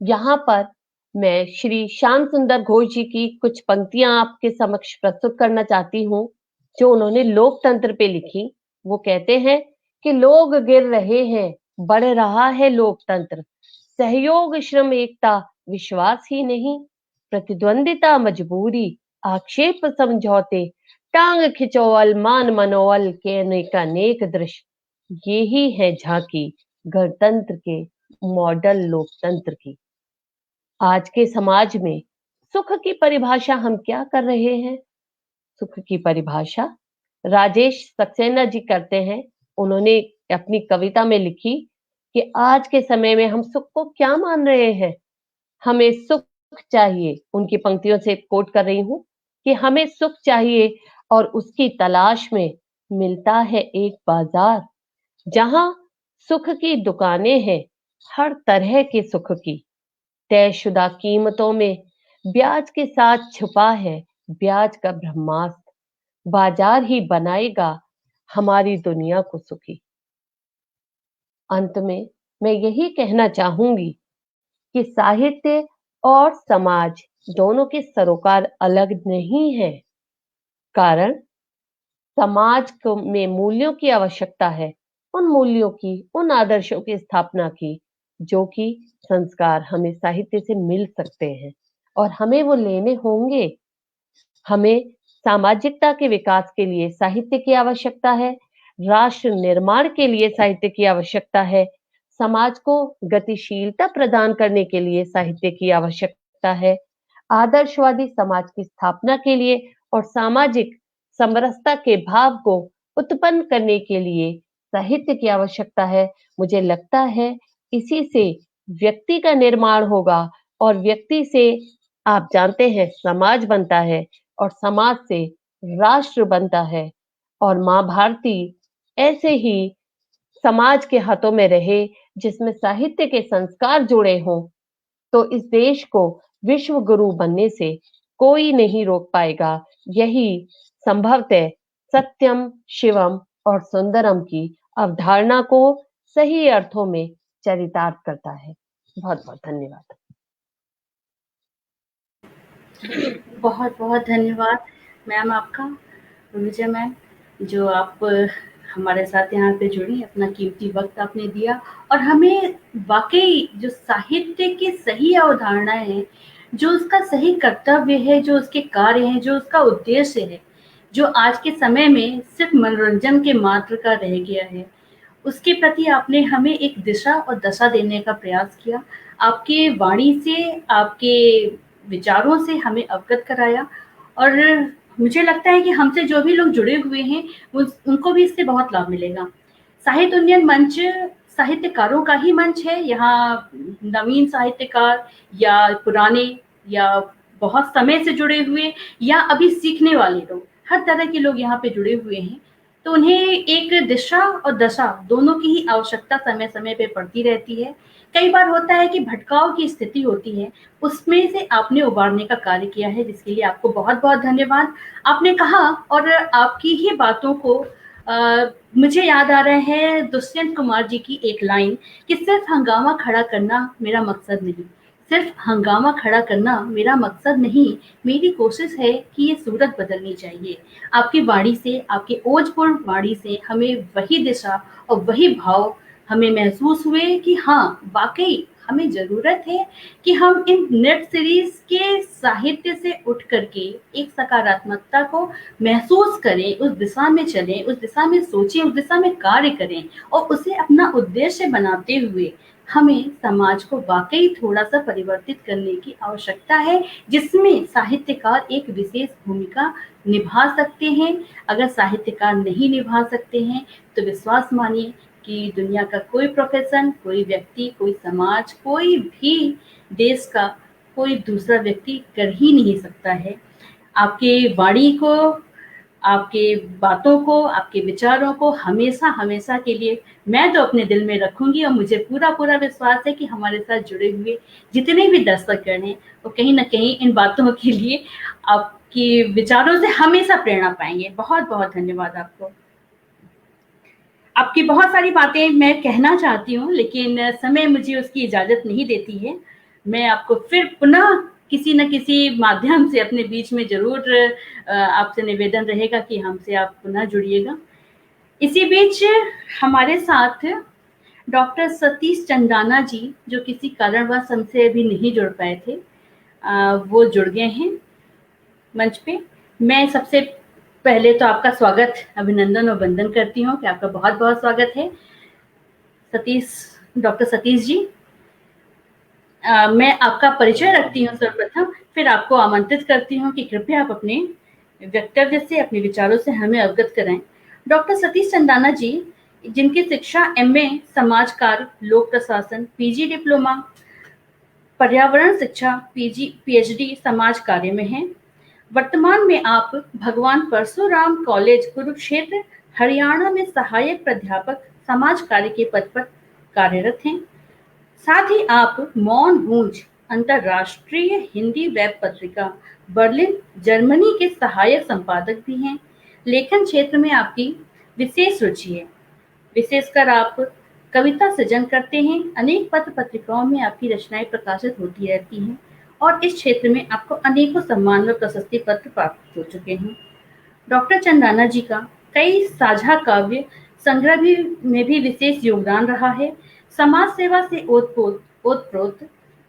यहाँ पर मैं श्री श्याम सुंदर घोष जी की कुछ पंक्तियां आपके समक्ष प्रस्तुत करना चाहती हूँ, जो उन्होंने लोकतंत्र पे लिखी। वो कहते हैं कि लोग गिर रहे हैं, बढ़ रहा है लोकतंत्र, सहयोग श्रम एकता विश्वास ही नहीं, प्रतिद्वंदिता मजबूरी आक्षेप समझौते, टांग खिंचोवल मान मनोवल के अनेक दृश्य, ये ही है झांकी गणतंत्र के मॉडल लोकतंत्र की। आज के समाज में सुख की परिभाषा हम क्या कर रहे हैं? सुख की परिभाषा राजेश सक्सेना जी करते हैं। उन्होंने अपनी कविता में लिखी कि आज के समय में हम सुख को क्या मान रहे हैं। हमें सुख चाहिए, उनकी पंक्तियों से कोट कर रही हूं कि हमें सुख चाहिए और उसकी तलाश में मिलता है एक बाजार, जहां सुख की दुकानें हैं, हर तरह के सुख की, तयशुदा कीमतों में ब्याज के साथ छुपा है ब्याज का ब्रह्मास्त्र, बाजार ही बनाएगा हमारी दुनिया को सुखी। अंत में मैं यही कहना चाहूंगी कि साहित्य और समाज दोनों के सरोकार अलग नहीं है। कारण समाज में मूल्यों की आवश्यकता है, उन मूल्यों की, उन आदर्शों की स्थापना की जो कि संस्कार हमें साहित्य से मिल सकते हैं और हमें वो लेने होंगे। हमें सामाजिकता के विकास के लिए साहित्य की आवश्यकता है, राष्ट्र निर्माण के लिए साहित्य की आवश्यकता है, समाज को गतिशीलता प्रदान करने के लिए साहित्य की आवश्यकता है, आदर्शवादी समाज की स्थापना के लिए और सामाजिक समरसता के भाव को उत्पन्न करने के लिए साहित्य की आवश्यकता है। मुझे लगता है इसी से व्यक्ति का निर्माण होगा और व्यक्ति से, आप जानते हैं, समाज बनता है और समाज से राष्ट्र बनता है। और माँ भारती ऐसे ही समाज के हाथों में रहे जिसमें साहित्य के संस्कार जुड़े हों, तो इस देश को विश्व गुरु बनने से कोई नहीं रोक पाएगा। यही संभवतः सत्यम शिवम और सुंदरम की अवधारणा को सही अर्थों में चरितार्थ करता है। बहुत बहुत धन्यवाद। बहुत बहुत धन्यवाद मैम आपका, विजय मैम, जो आप हमारे साथ यहाँ पे जुड़ी, अपना कीमती वक्त आपने दिया और हमें वाकई जो साहित्य की सही अवधारणाएं हैं, जो उसका सही कर्तव्य है, जो उसके कार्य हैं, जो उसका उद्देश्य है, जो आज के समय में सिर्फ मनोरंजन के मात्र का रह गया है, उसके प्रति आपने हमें एक दिशा और दशा देने का प्रयास किया। आपके वाणी से, आपके विचारों से हमें अवगत कराया और मुझे लगता है कि हमसे जो भी लोग जुड़े हुए हैं उनको भी इससे बहुत लाभ मिलेगा। साहित्य उन्नयन मंच साहित्यकारों का ही मंच है। यहाँ नवीन साहित्यकार या पुराने या बहुत समय से जुड़े हुए या अभी सीखने वाले लोग, हर तरह के लोग यहाँ पे जुड़े हुए हैं। तो उन्हें एक दिशा और दशा दोनों की ही आवश्यकता समय समय पे पड़ती रहती है। कई बार होता है कि भटकाव की स्थिति होती है, उसमें से आपने उबारने का कार्य किया है, जिसके लिए आपको बहुत बहुत धन्यवाद। आपने कहा और आपकी ही बातों को मुझे याद आ रहा है दुष्यंत कुमार जी की एक लाइन कि सिर्फ हंगामा खड़ा करना मेरा मकसद नहीं, सिर्फ हंगामा खड़ा करना मेरा मकसद नहीं, मेरी कोशिश है कि ये सूरत बदलनी चाहिए। आपकी वाणी से, आपकी ओजपूर्ण वाणी से हमें वही दिशा और वही भाव हमें महसूस हुए कि हाँ, वाकई हमें ज़रूरत है कि हम इन नेट सीरीज के साहित्य से उठ करके एक सकारात्मकता को महसूस करें, उस दिशा में चलें, उस दिशा में सोचें, उस दिशा में कार्य करें और उसे अपना उद्देश्य बनाते हुए हमें समाज को वाकई थोड़ा-सा परिवर्तित करने की आवश्यकता है, जिसमें साहित्यकार एक विशेष भूमिका निभा सकते हैं। अगर साहित्यकार नहीं निभा सकते हैं, तो विश्वास मानिए कि दुनिया का कोई प्रोफेशन, कोई व्यक्ति, कोई समाज, कोई भी देश का कोई दूसरा व्यक्ति कर ही नहीं सकता है। आपके वाणी को, आपके बातों को, आपके विचारों को हमेशा के लिए मैं तो अपने दिल में रखूँगी और मुझे पूरा विश्वास है कि हमारे साथ जुड़े हुए जितने भी दर्शकगण हैं, वो कहीं न कहीं इन बातों के लिए आपके विचारों से हमेशा प्रेरणा पाएँगे। बहुत-बहुत धन्यवाद आपको। आपकी बहुत सारी बातें मैं कहना चाहती हूँ, लेकिन समय मुझे उसकी इजाज़त नहीं देती है। मैं आपको फिर पुनः किसी न किसी माध्यम से अपने बीच में ज़रूर आपसे निवेदन रहेगा कि हमसे आप पुनः जुड़िएगा। इसी बीच हमारे साथ डॉक्टर सतीश चंदाना जी, जो किसी कारणवश हमसे अभी नहीं जुड़ पाए थे, वो जुड़ गए हैं मंच पे। मैं सबसे पहले तो आपका स्वागत, अभिनंदन और वंदन करती हूँ कि आपका बहुत-बहुत स्वागत है डॉक्टर सतीश जी। मैं आपका परिचय रखती हूँ सर्वप्रथम, फिर आपको आमंत्रित करती हूँ कि कृपया आप अपने वक्तव्य से, अपने विचारों से हमें अवगत कराएँ। डॉक्टर सतीश चंदाना जी, जिनकी शिक्षा एमए समाज कार्य, लोक प्रशासन, पीजी डिप्लोमा पर्यावरण शिक्षा, पीएचडी समाज कार्य में है। वर्तमान में आप भगवान परशुराम कॉलेज कुरुक्षेत्र हरियाणा में सहायक प्राध्यापक समाज कार्य के पद पर कार्यरत हैं। साथ ही आप मौन गूंज अंतरराष्ट्रीय हिंदी वेब पत्रिका बर्लिन जर्मनी के सहायक संपादक भी हैं। लेखन क्षेत्र में आपकी विशेष रुचि है, विशेषकर आप कविता सृजन करते हैं। अनेक पत्र पत्रिकाओं में आपकी रचनाएं प्रकाशित होती रहती हैं और इस क्षेत्र में आपको अनेकों सम्मान व प्रशस्ति पत्र प्राप्त हो चुके हैं। डॉक्टर चंदाना जी का कई साझा काव्य संग्रह में भी विशेष योगदान रहा है। समाज सेवा से ओतप्रोत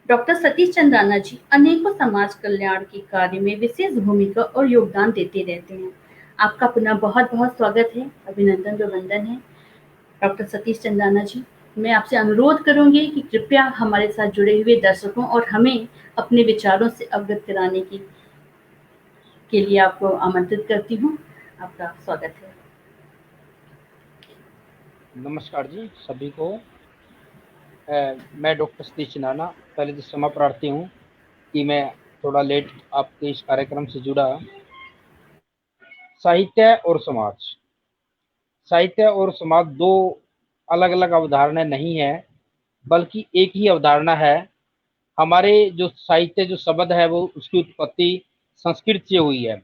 डॉक्टर सतीश चंदाना जी अनेकों समाज कल्याण के कार्य में विशेष भूमिका और योगदान देते रहते हैं। आपका पुनः बहुत-बहुत स्वागत है, अभिनंदन व वंदन है डॉक्टर सतीश चंदाना जी। मैं आपसे अनुरोध करूंगी कि कृपया हमारे साथ जुड़े हुए दर्शकों और हमें अपने विचारों से अवगत कराने के लिए आपको आमंत्रित करती हूँ। आपका स्वागत है। नमस्कार जी सभी को। मैं डॉक्टर सतीश चंदाना, पहले तो क्षमा प्रार्थी हूँ कि मैं थोड़ा लेट आपके इस कार्यक्रम से जुड़ा। साहित्य और समाज, साहित्य और समाज दो अलग अलग अवधारणाएं नहीं है, बल्कि एक ही अवधारणा है। हमारे जो साहित्य जो शब्द है वो उसकी उत्पत्ति संस्कृत से हुई है,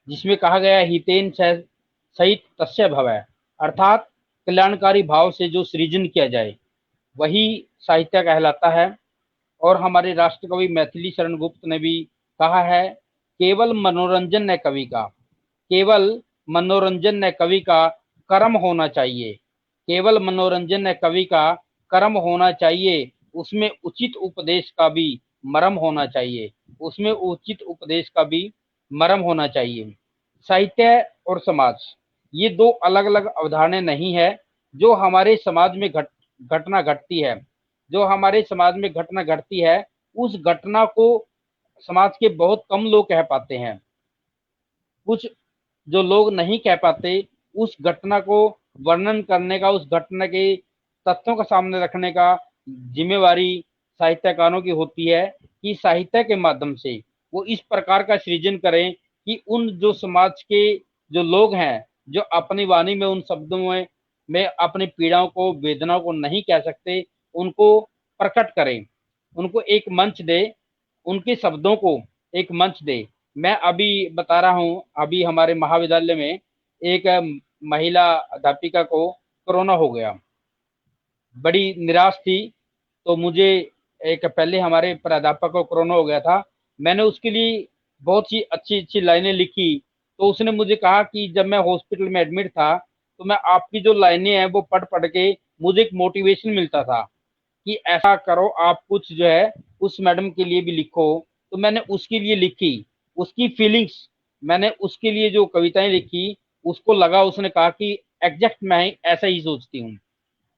जिसमें कहा गया है हितेन सहित तस्य भवः, अर्थात कल्याणकारी भाव से जो सृजन किया जाए वही साहित्य कहलाता है। और हमारे राष्ट्रकवि मैथिली शरण गुप्त ने भी कहा है, केवल मनोरंजन न कवि का, केवल मनोरंजन न कवि का कर्म होना चाहिए, केवल मनोरंजन न कवि का कर्म होना चाहिए, उसमें उचित उपदेश का भी मर्म होना चाहिए, उसमें उचित उपदेश का भी मर्म होना चाहिए। साहित्य और समाज ये दो अलग अलग अवधारणाएं नहीं है। जो हमारे समाज में घटना घटती है, जो हमारे समाज में घटना घटती है, उस घटना को समाज के बहुत कम लोग कह पाते हैं। कुछ जो लोग नहीं कह पाते, उस घटना को वर्णन करने का, उस घटना के तथ्यों का सामने रखने का जिम्मेवारी साहित्यकारों की होती है कि साहित्य के माध्यम से वो इस प्रकार का सृजन करें कि उन जो समाज के जो लोग हैं, जो अपनी वाणी में उन शब्दों में अपनी पीड़ाओं को, वेदनाओं को नहीं कह सकते, उनको प्रकट करें, उनको एक मंच दे, उनके शब्दों को एक मंच दे। मैं अभी बता रहा हूँ, अभी हमारे महाविद्यालय में एक महिला अध्यापिका को कोरोना हो गया, बड़ी निराश थी। तो मुझे एक पहले हमारे प्राध्यापक को कोरोना हो गया था, मैंने उसके लिए बहुत सी अच्छी अच्छी लाइनें लिखी। तो उसने मुझे कहा कि जब मैं हॉस्पिटल में एडमिट था तो मैं आपकी जो लाइनें हैं वो पढ़ पढ़ के मुझे एक मोटिवेशन मिलता था कि ऐसा करो, आप कुछ जो है उस मैडम के लिए भी लिखो। तो मैंने उसके लिए लिखी, उसकी फीलिंग्स, मैंने उसके लिए जो कविताएं लिखी, उसको लगा, उसने कहा कि एग्जैक्ट मैं ऐसा ही सोचती हूँ।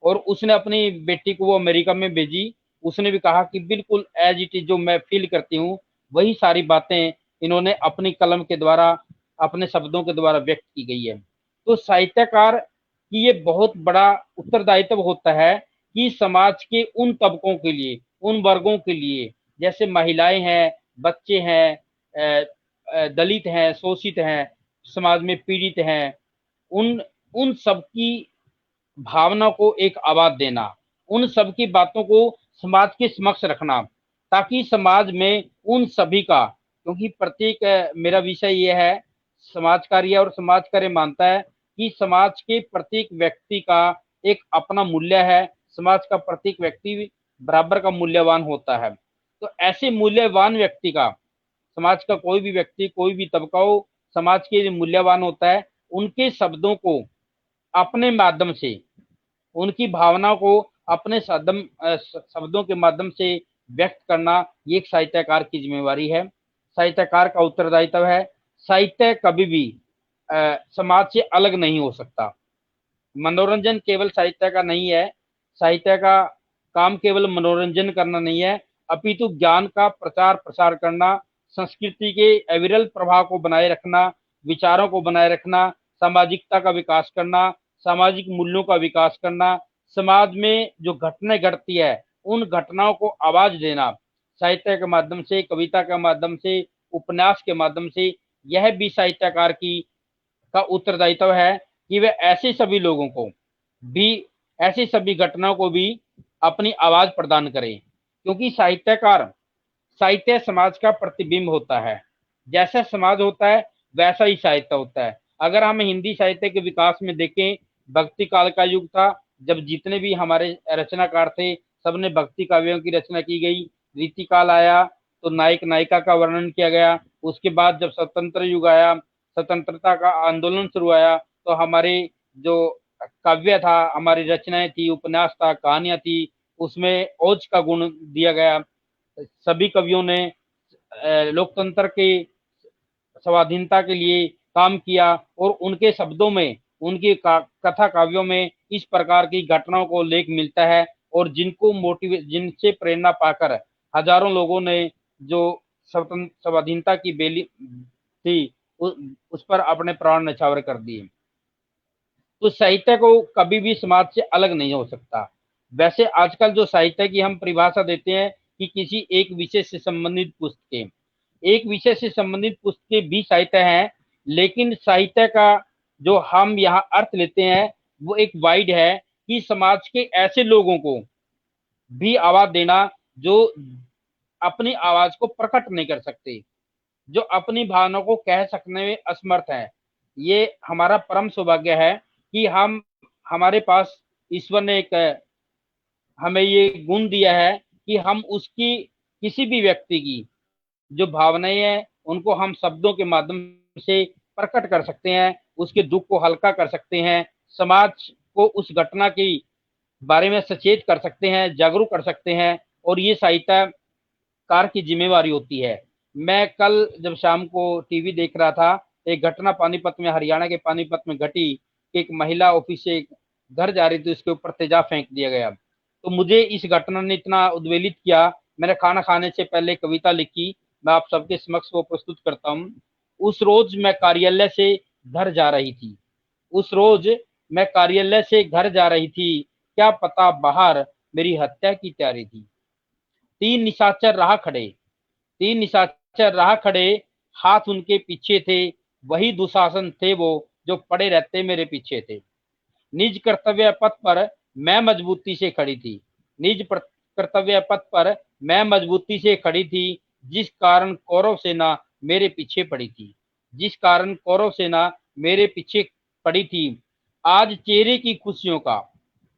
और उसने अपनी बेटी को वो अमेरिका में भेजी, उसने भी कहा कि बिल्कुल एज इट इज जो मैं फील करती हूँ वही सारी बातें इन्होंने अपनी कलम के द्वारा, अपने शब्दों के द्वारा व्यक्त की गई है। तो साहित्यकार कि ये बहुत बड़ा उत्तरदायित्व होता है कि समाज के उन तबकों के लिए, उन वर्गों के लिए, जैसे महिलाएं हैं, बच्चे हैं, दलित हैं, शोषित हैं, समाज में पीड़ित हैं, उन उन सबकी भावना को एक आवाज देना, उन सब की बातों को समाज के समक्ष रखना, ताकि समाज में उन सभी का, क्योंकि प्रत्येक मेरा विषय ये है समाज कार्य, और समाज कार्य मानता है कि समाज के प्रत्येक व्यक्ति का एक अपना मूल्य है, समाज का प्रत्येक व्यक्ति बराबर का मूल्यवान होता है। तो ऐसे मूल्यवान व्यक्ति का, समाज का कोई भी व्यक्ति, कोई भी तबका हो, समाज के मूल्यवान होता है, उनके शब्दों को अपने माध्यम से, उनकी भावना को अपने शब्दों के माध्यम से व्यक्त करना, ये एक साहित्यकार की जिम्मेवारी है, साहित्यकार का उत्तरदायित्व है। साहित्य कभी भी समाज से अलग नहीं हो सकता। मनोरंजन केवल साहित्य का नहीं है, साहित्य का काम केवल मनोरंजन करना नहीं है, अपितु ज्ञान का प्रचार प्रसार करना, संस्कृति के अविरल प्रभाव को बनाए रखना, विचारों को बनाए रखना, सामाजिकता का विकास करना, सामाजिक मूल्यों का विकास करना, समाज में जो घटनाएं घटती है उन घटनाओं को आवाज देना, साहित्य के माध्यम से, कविता के माध्यम से, उपन्यास के माध्यम से, यह भी साहित्यकार की का उत्तरदायित्व है कि वे ऐसे सभी लोगों को भी, ऐसी सभी घटनाओं को भी अपनी आवाज प्रदान करें, क्योंकि साहित्यकार, साहित्य समाज का प्रतिबिंब होता है। जैसा समाज होता है वैसा ही साहित्य होता है। अगर हम हिंदी साहित्य के विकास में देखें, भक्ति काल का युग था, जब जितने भी हमारे रचनाकार थे सबने भक्ति काव्यों की रचना की गई। रीति काल आया तो नायक नायिका का वर्णन किया गया। उसके बाद जब स्वतंत्र युग आया, स्वतंत्रता का आंदोलन शुरू आया, तो हमारे जो काव्य था, हमारी रचनाएं थी, उपन्यास था, कहानियां थी, उसमें ओज का गुण दिया गया। सभी कवियों ने लोकतंत्र के स्वाधीनता के लिए काम किया, और उनके शब्दों में, उनकी कथा काव्यों में इस प्रकार की घटनाओं को लेख मिलता है, और जिनको जिनसे प्रेरणा पाकर हजारों लोगों ने जो स्वाधीनता की बेली थी उस पर अपने प्राण न्यौछावर कर दिए। तो साहित्य को कभी भी समाज से अलग नहीं हो सकता। वैसे आजकल जो साहित्य की हम परिभाषा देते हैं कि किसी एक विषय से संबंधित पुस्तकें, एक विषय से संबंधित पुस्तकें भी साहित्य हैं, लेकिन साहित्य का जो हम यहाँ अर्थ लेते हैं वो एक वाइड है कि समाज के ऐसे लोगों को भी आवाज देना जो अपनी आवाज को प्रकट नहीं कर सकते, जो अपनी भावनाओं को कह सकने में असमर्थ है। ये हमारा परम सौभाग्य है कि हमारे पास ईश्वर ने एक हमें ये गुण दिया है कि हम उसकी, किसी भी व्यक्ति की जो भावनाएं हैं उनको हम शब्दों के माध्यम से प्रकट कर सकते हैं, उसके दुख को हल्का कर सकते हैं, समाज को उस घटना के बारे में सचेत कर सकते हैं, जागरूक कर सकते हैं, और ये साहित्यकार की जिम्मेवारी होती है। मैं कल जब शाम को टीवी देख रहा था, एक घटना पानीपत में, हरियाणा के पानीपत में घटी। एक महिला ऑफिस से घर जा रही थी, उसके ऊपर तेजाब फेंक दिया गया। तो मुझे इस घटना ने इतना उद्वेलित किया, मैंने खाना खाने से पहले कविता लिखी, मैं आप सबके समक्ष वो प्रस्तुत करता हूँ। उस रोज मैं कार्यालय से घर जा रही थी, उस रोज मैं कार्यालय से घर जा रही थी, क्या पता बाहर मेरी हत्या की तैयारी थी। तीन निशाचर राह खड़े, तीन निशाचर राह खड़े, हाथ उनके पीछे थे, वही दुशासन थे वो जो पड़े रहते मेरे पीछे थे। निज कर्तव्य पथ पर मैं मजबूती से खड़ी थी, निज कर्तव्य पथ पर मैं मजबूती से खड़ी थी, जिस कारण कौरव सेना मेरे पीछे पड़ी थी, जिस कारण कौरव सेना मेरे पीछे पड़ी थी। आज चेहरे की खुशियों का,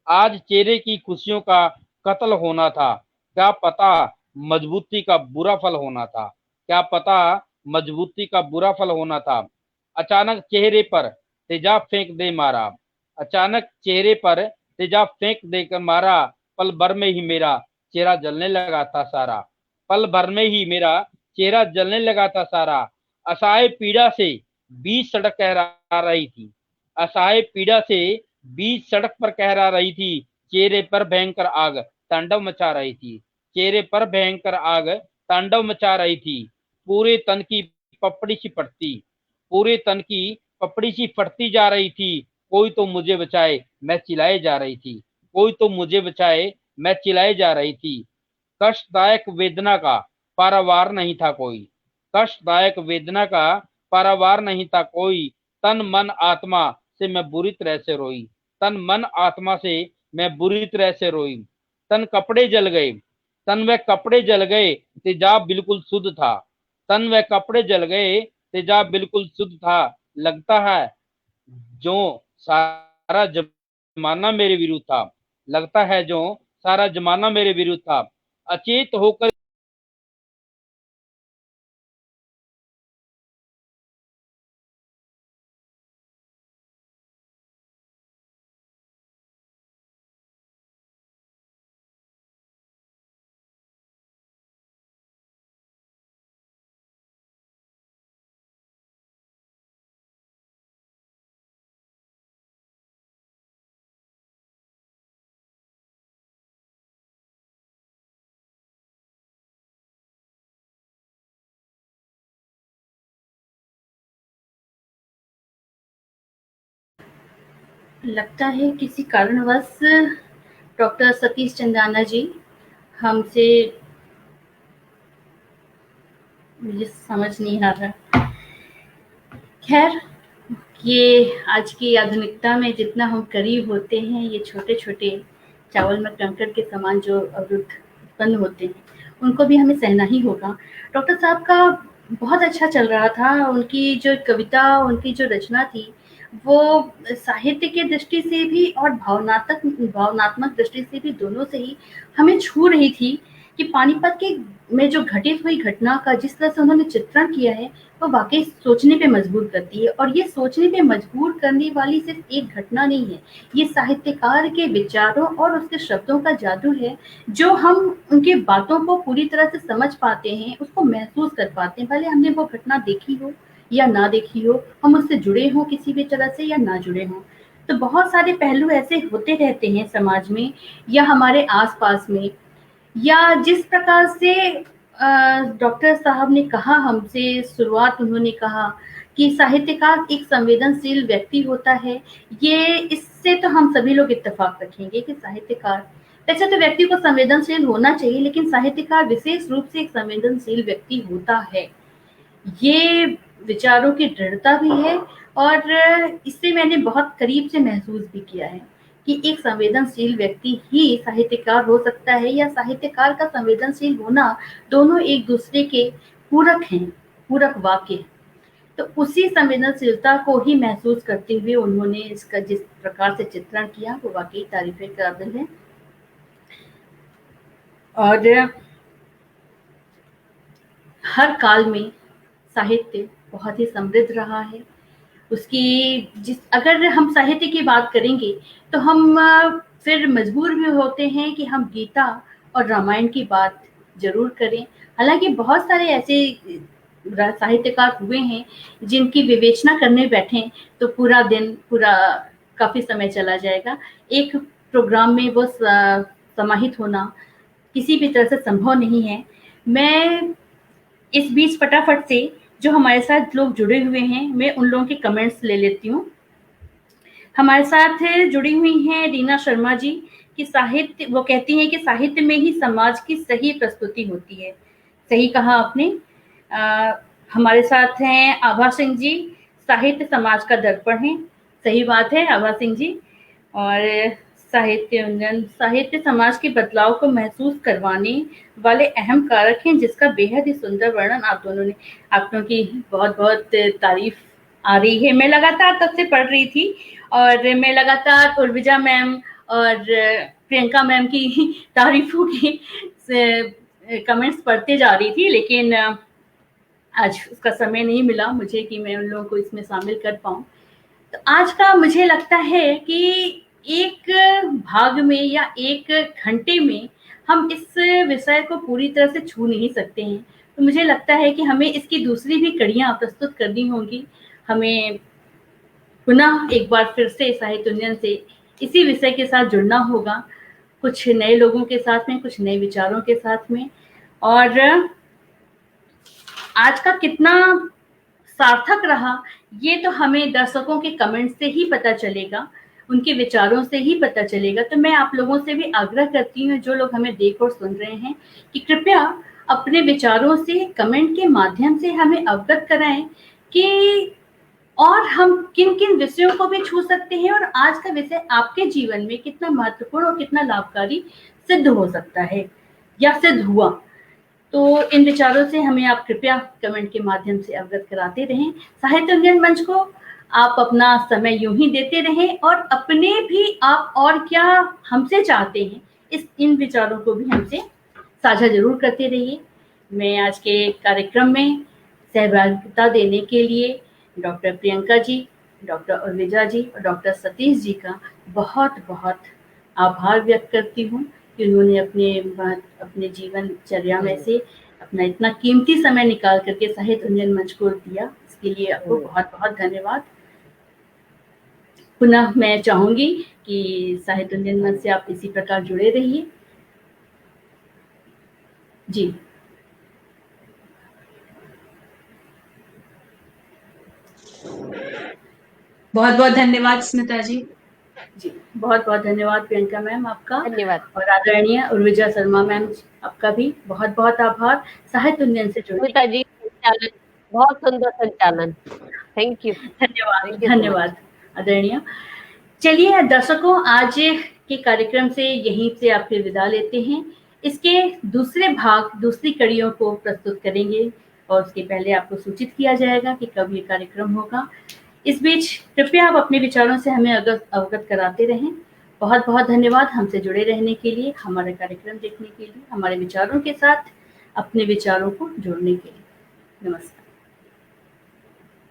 आज चेहरे की खुशियों का कत्ल होना था, क्या पता मजबूती का बुरा फल होना था, क्या पता मजबूती का बुरा फल होना था। अचानक चेहरे पर तेजाब फेंक दे मारा, अचानक चेहरे पर तेजाब फेंक देकर मारा, पल भर में ही मेरा चेहरा जलने लगा था सारा, पल भर में ही मेरा चेहरा जलने लगा था सारा। असहाय पीड़ा से बीच सड़क कहरा रही थी, असहाय पीड़ा से बीच सड़क पर कहरा रही थी, चेहरे पर भयंकर आग तांडव मचा रही थी, चेहरे पर भयंकर आग तांडव मचा रही थी। पूरे तन की पपड़ी सी फटती, पूरे तन की पपड़ी सी फटती जा रही थी, कोई तो मुझे बचाए मैं चिल्लाए जा रही थी, कोई तो मुझे बचाए मैं चिल्लाए जा रही थी। कष्टदायक वेदना का पारावार नहीं था कोई, कष्टदायक वेदना का पारावार नहीं था कोई। तन मन आत्मा से मैं बुरी तरह से रोई, तन मन आत्मा से मैं बुरी तरह से रोई। तन कपड़े जल गए, तन व कपड़े जल गए, तेजाब बिल्कुल शुद्ध था, तन व कपड़े जल गए, तेजाब बिल्कुल शुद्ध था। लगता है जो सारा जमाना मेरे विरुद्ध था, लगता है जो सारा जमाना मेरे विरुद्ध था। अचेत होकर लगता है किसी कारणवश डॉक्टर सतीश चंदाना जी हमसे, मुझे समझ नहीं आ रहा। खैर, ये आज की आधुनिकता में जितना हम करीब होते हैं, ये छोटे-छोटे चावल में कंकड़ के समान जो अवरुद्ध उत्पन्न होते हैं, उनको भी हमें सहना ही होगा। डॉक्टर साहब का बहुत अच्छा चल रहा था, उनकी जो कविता, उनकी जो रचना थी, वो साहित्य की दृष्टि से भी और भावनात्मक दृष्टि से भी, दोनों से ही हमें छू रही थी कि पानीपत के में जो घटित हुई घटना का जिस तरह से उन्होंने चित्रण किया है, वो वाक़ई सोचने पे मजबूर करती है। और ये सोचने पे मजबूर करने वाली सिर्फ़ एक घटना नहीं है, ये साहित्यकार के विचारों और उसके शब्दों का जादू है, जो हम उनकी बातों को पूरी तरह से समझ पाते हैं, उसको महसूस कर पाते हैं, भले हमने वो घटना देखी हो या ना देखी हो, हम उससे जुड़े हों किसी भी तरह से या ना जुड़े हों। तो बहुत सारे पहलू ऐसे होते रहते हैं समाज में या हमारे आस-पास में, या जिस प्रकार से डॉक्टर साहब ने कहा हमसे, शुरुआत उन्होंने कहा कि साहित्यकार एक संवेदनशील व्यक्ति होता है, ये इससे तो हम सभी लोग इत्तेफ़ाक रखेंगे कि साहित्यकार, वैसे तो व्यक्ति को संवेदनशील होना चाहिए, लेकिन साहित्यकार विशेष रूप से एक संवेदनशील व्यक्ति होता है। ये विचारों की दृढ़ता भी है और इससे मैंने बहुत करीब से महसूस भी किया है कि एक संवेदनशील व्यक्ति ही साहित्यकार हो सकता है, या साहित्यकार का संवेदनशील होना, दोनों एक दूसरे के पूरक हैं, पूरक वाक्य हैं। तो उसी संवेदनशीलता को ही महसूस करते हुए उन्होंने इसका जिस प्रकार से चित्रण किया, वो वाक़ई तारीफ़ के काबिल है। और हर काल में साहित्य बहुत ही समृद्ध रहा है। उसकी अगर हम साहित्य की बात करेंगे तो हम फिर मजबूर भी होते हैं कि हम गीता और रामायण की बात ज़रूर करें। हालाँकि बहुत सारे ऐसे साहित्यकार हुए हैं जिनकी विवेचना करने बैठें तो पूरा दिन, पूरा काफ़ी समय चला जाएगा। एक प्रोग्राम में वो समाहित होना किसी भी तरह से संभव नहीं है। मैं इस बीच फटाफट से जो हमारे साथ लोग जुड़े हुए हैं, मैं उन लोगों के कमेंट्स ले लेती हूँ। हमारे साथ जुड़ी हुई हैं रीना शर्मा जी, कि साहित्य, वो कहती हैं कि साहित्य में ही समाज की सही प्रस्तुति होती है। सही कहा आपने। हमारे साथ हैं आभा सिंह जी, साहित्य समाज का दर्पण है। सही बात है आभा सिंह जी। और साहित्य समाज के बदलाव को महसूस करवाने वाले अहम कारक हैं, जिसका बेहद ही सुंदर वर्णन आप दोनों की बहुत-बहुत तारीफ आ रही है। मैं लगातार तब से पढ़ रही थी और मैं लगातार उर्विजा मैम और प्रियंका मैम की तारीफों की कमेंट्स पढ़ते जा रही थी, लेकिन आज उसका समय नहीं मिला मुझे कि मैं उन लोगों को इसमें शामिल कर पाऊँ। तो आज का मुझे लगता है कि एक भाग में या एक घंटे में हम इस विषय को पूरी तरह से छू नहीं सकते हैं। तो मुझे लगता है कि हमें इसकी दूसरी भी कड़ियाँ प्रस्तुत करनी होंगी। हमें पुनः एक बार फिर से साहित्य उन्नयन से इसी विषय के साथ जुड़ना होगा, कुछ नए लोगों के साथ में, कुछ नए विचारों के साथ में। और आज का कितना सार्थक रहा ये तो हमें दर्शकों के कमेंट से ही पता चलेगा, उनके विचारों से ही पता चलेगा। तो मैं आप लोगों से भी आग्रह करती हूँ, जो लोग हमें देख और सुन रहे हैं, कि कृपया अपने विचारों से कमेंट के माध्यम से हमें अवगत कराएं कि और हम किन किन विषयों को भी छू सकते हैं और आज का विषय आपके जीवन में कितना महत्वपूर्ण और कितना लाभकारी सिद्ध हो सकता है या सिद्ध हुआ। तो इन विचारों से हमें आप कृपया कमेंट के माध्यम से अवगत कराते रहें। साहित्य उन्नयन मंच को आप अपना समय यूं ही देते रहें और अपने भी आप और क्या हमसे चाहते हैं इन विचारों को भी हमसे साझा जरूर करते रहिए। मैं आज के कार्यक्रम में सहभागिता देने के लिए डॉक्टर प्रियंका जी, डॉक्टर उर्विजा जी और डॉक्टर सतीश जी का बहुत बहुत आभार व्यक्त करती हूँ कि उन्होंने अपने जीवनचर्या में से अपना इतना कीमती समय निकाल करके साहित्य उन्नयन मंच को दिया। इसके लिए आपको बहुत बहुत धन्यवाद। पुनः मैं चाहूंगी कि साहित्य उन्नयन मंच से आप इसी प्रकार जुड़े रहिए। जी बहुत बहुत धन्यवाद स्मिता जी। जी बहुत बहुत धन्यवाद प्रियंका मैम आपका, धन्यवाद। और आदरणीय उर्विजा शर्मा मैम आपका भी बहुत बहुत आभार साहित्य उन्नयन से जुड़ने। स्मिता जी संचालन, बहुत सुंदर संचालन, थैंक यू। धन्यवाद धन्यवाद आदरणीय। चलिए दर्शकों, आज के कार्यक्रम से यहीं से आपसे विदा लेते हैं। इसके दूसरे भाग, दूसरी कड़ियों को प्रस्तुत करेंगे और उसके पहले आपको सूचित किया जाएगा कि कब ये कार्यक्रम होगा। इस बीच कृपया आप अपने विचारों से हमें अवगत कराते रहें। बहुत बहुत धन्यवाद हमसे जुड़े रहने के लिए, हमारा कार्यक्रम देखने के लिए, हमारे विचारों के साथ अपने विचारों को जोड़ने के लिए। नमस्कार।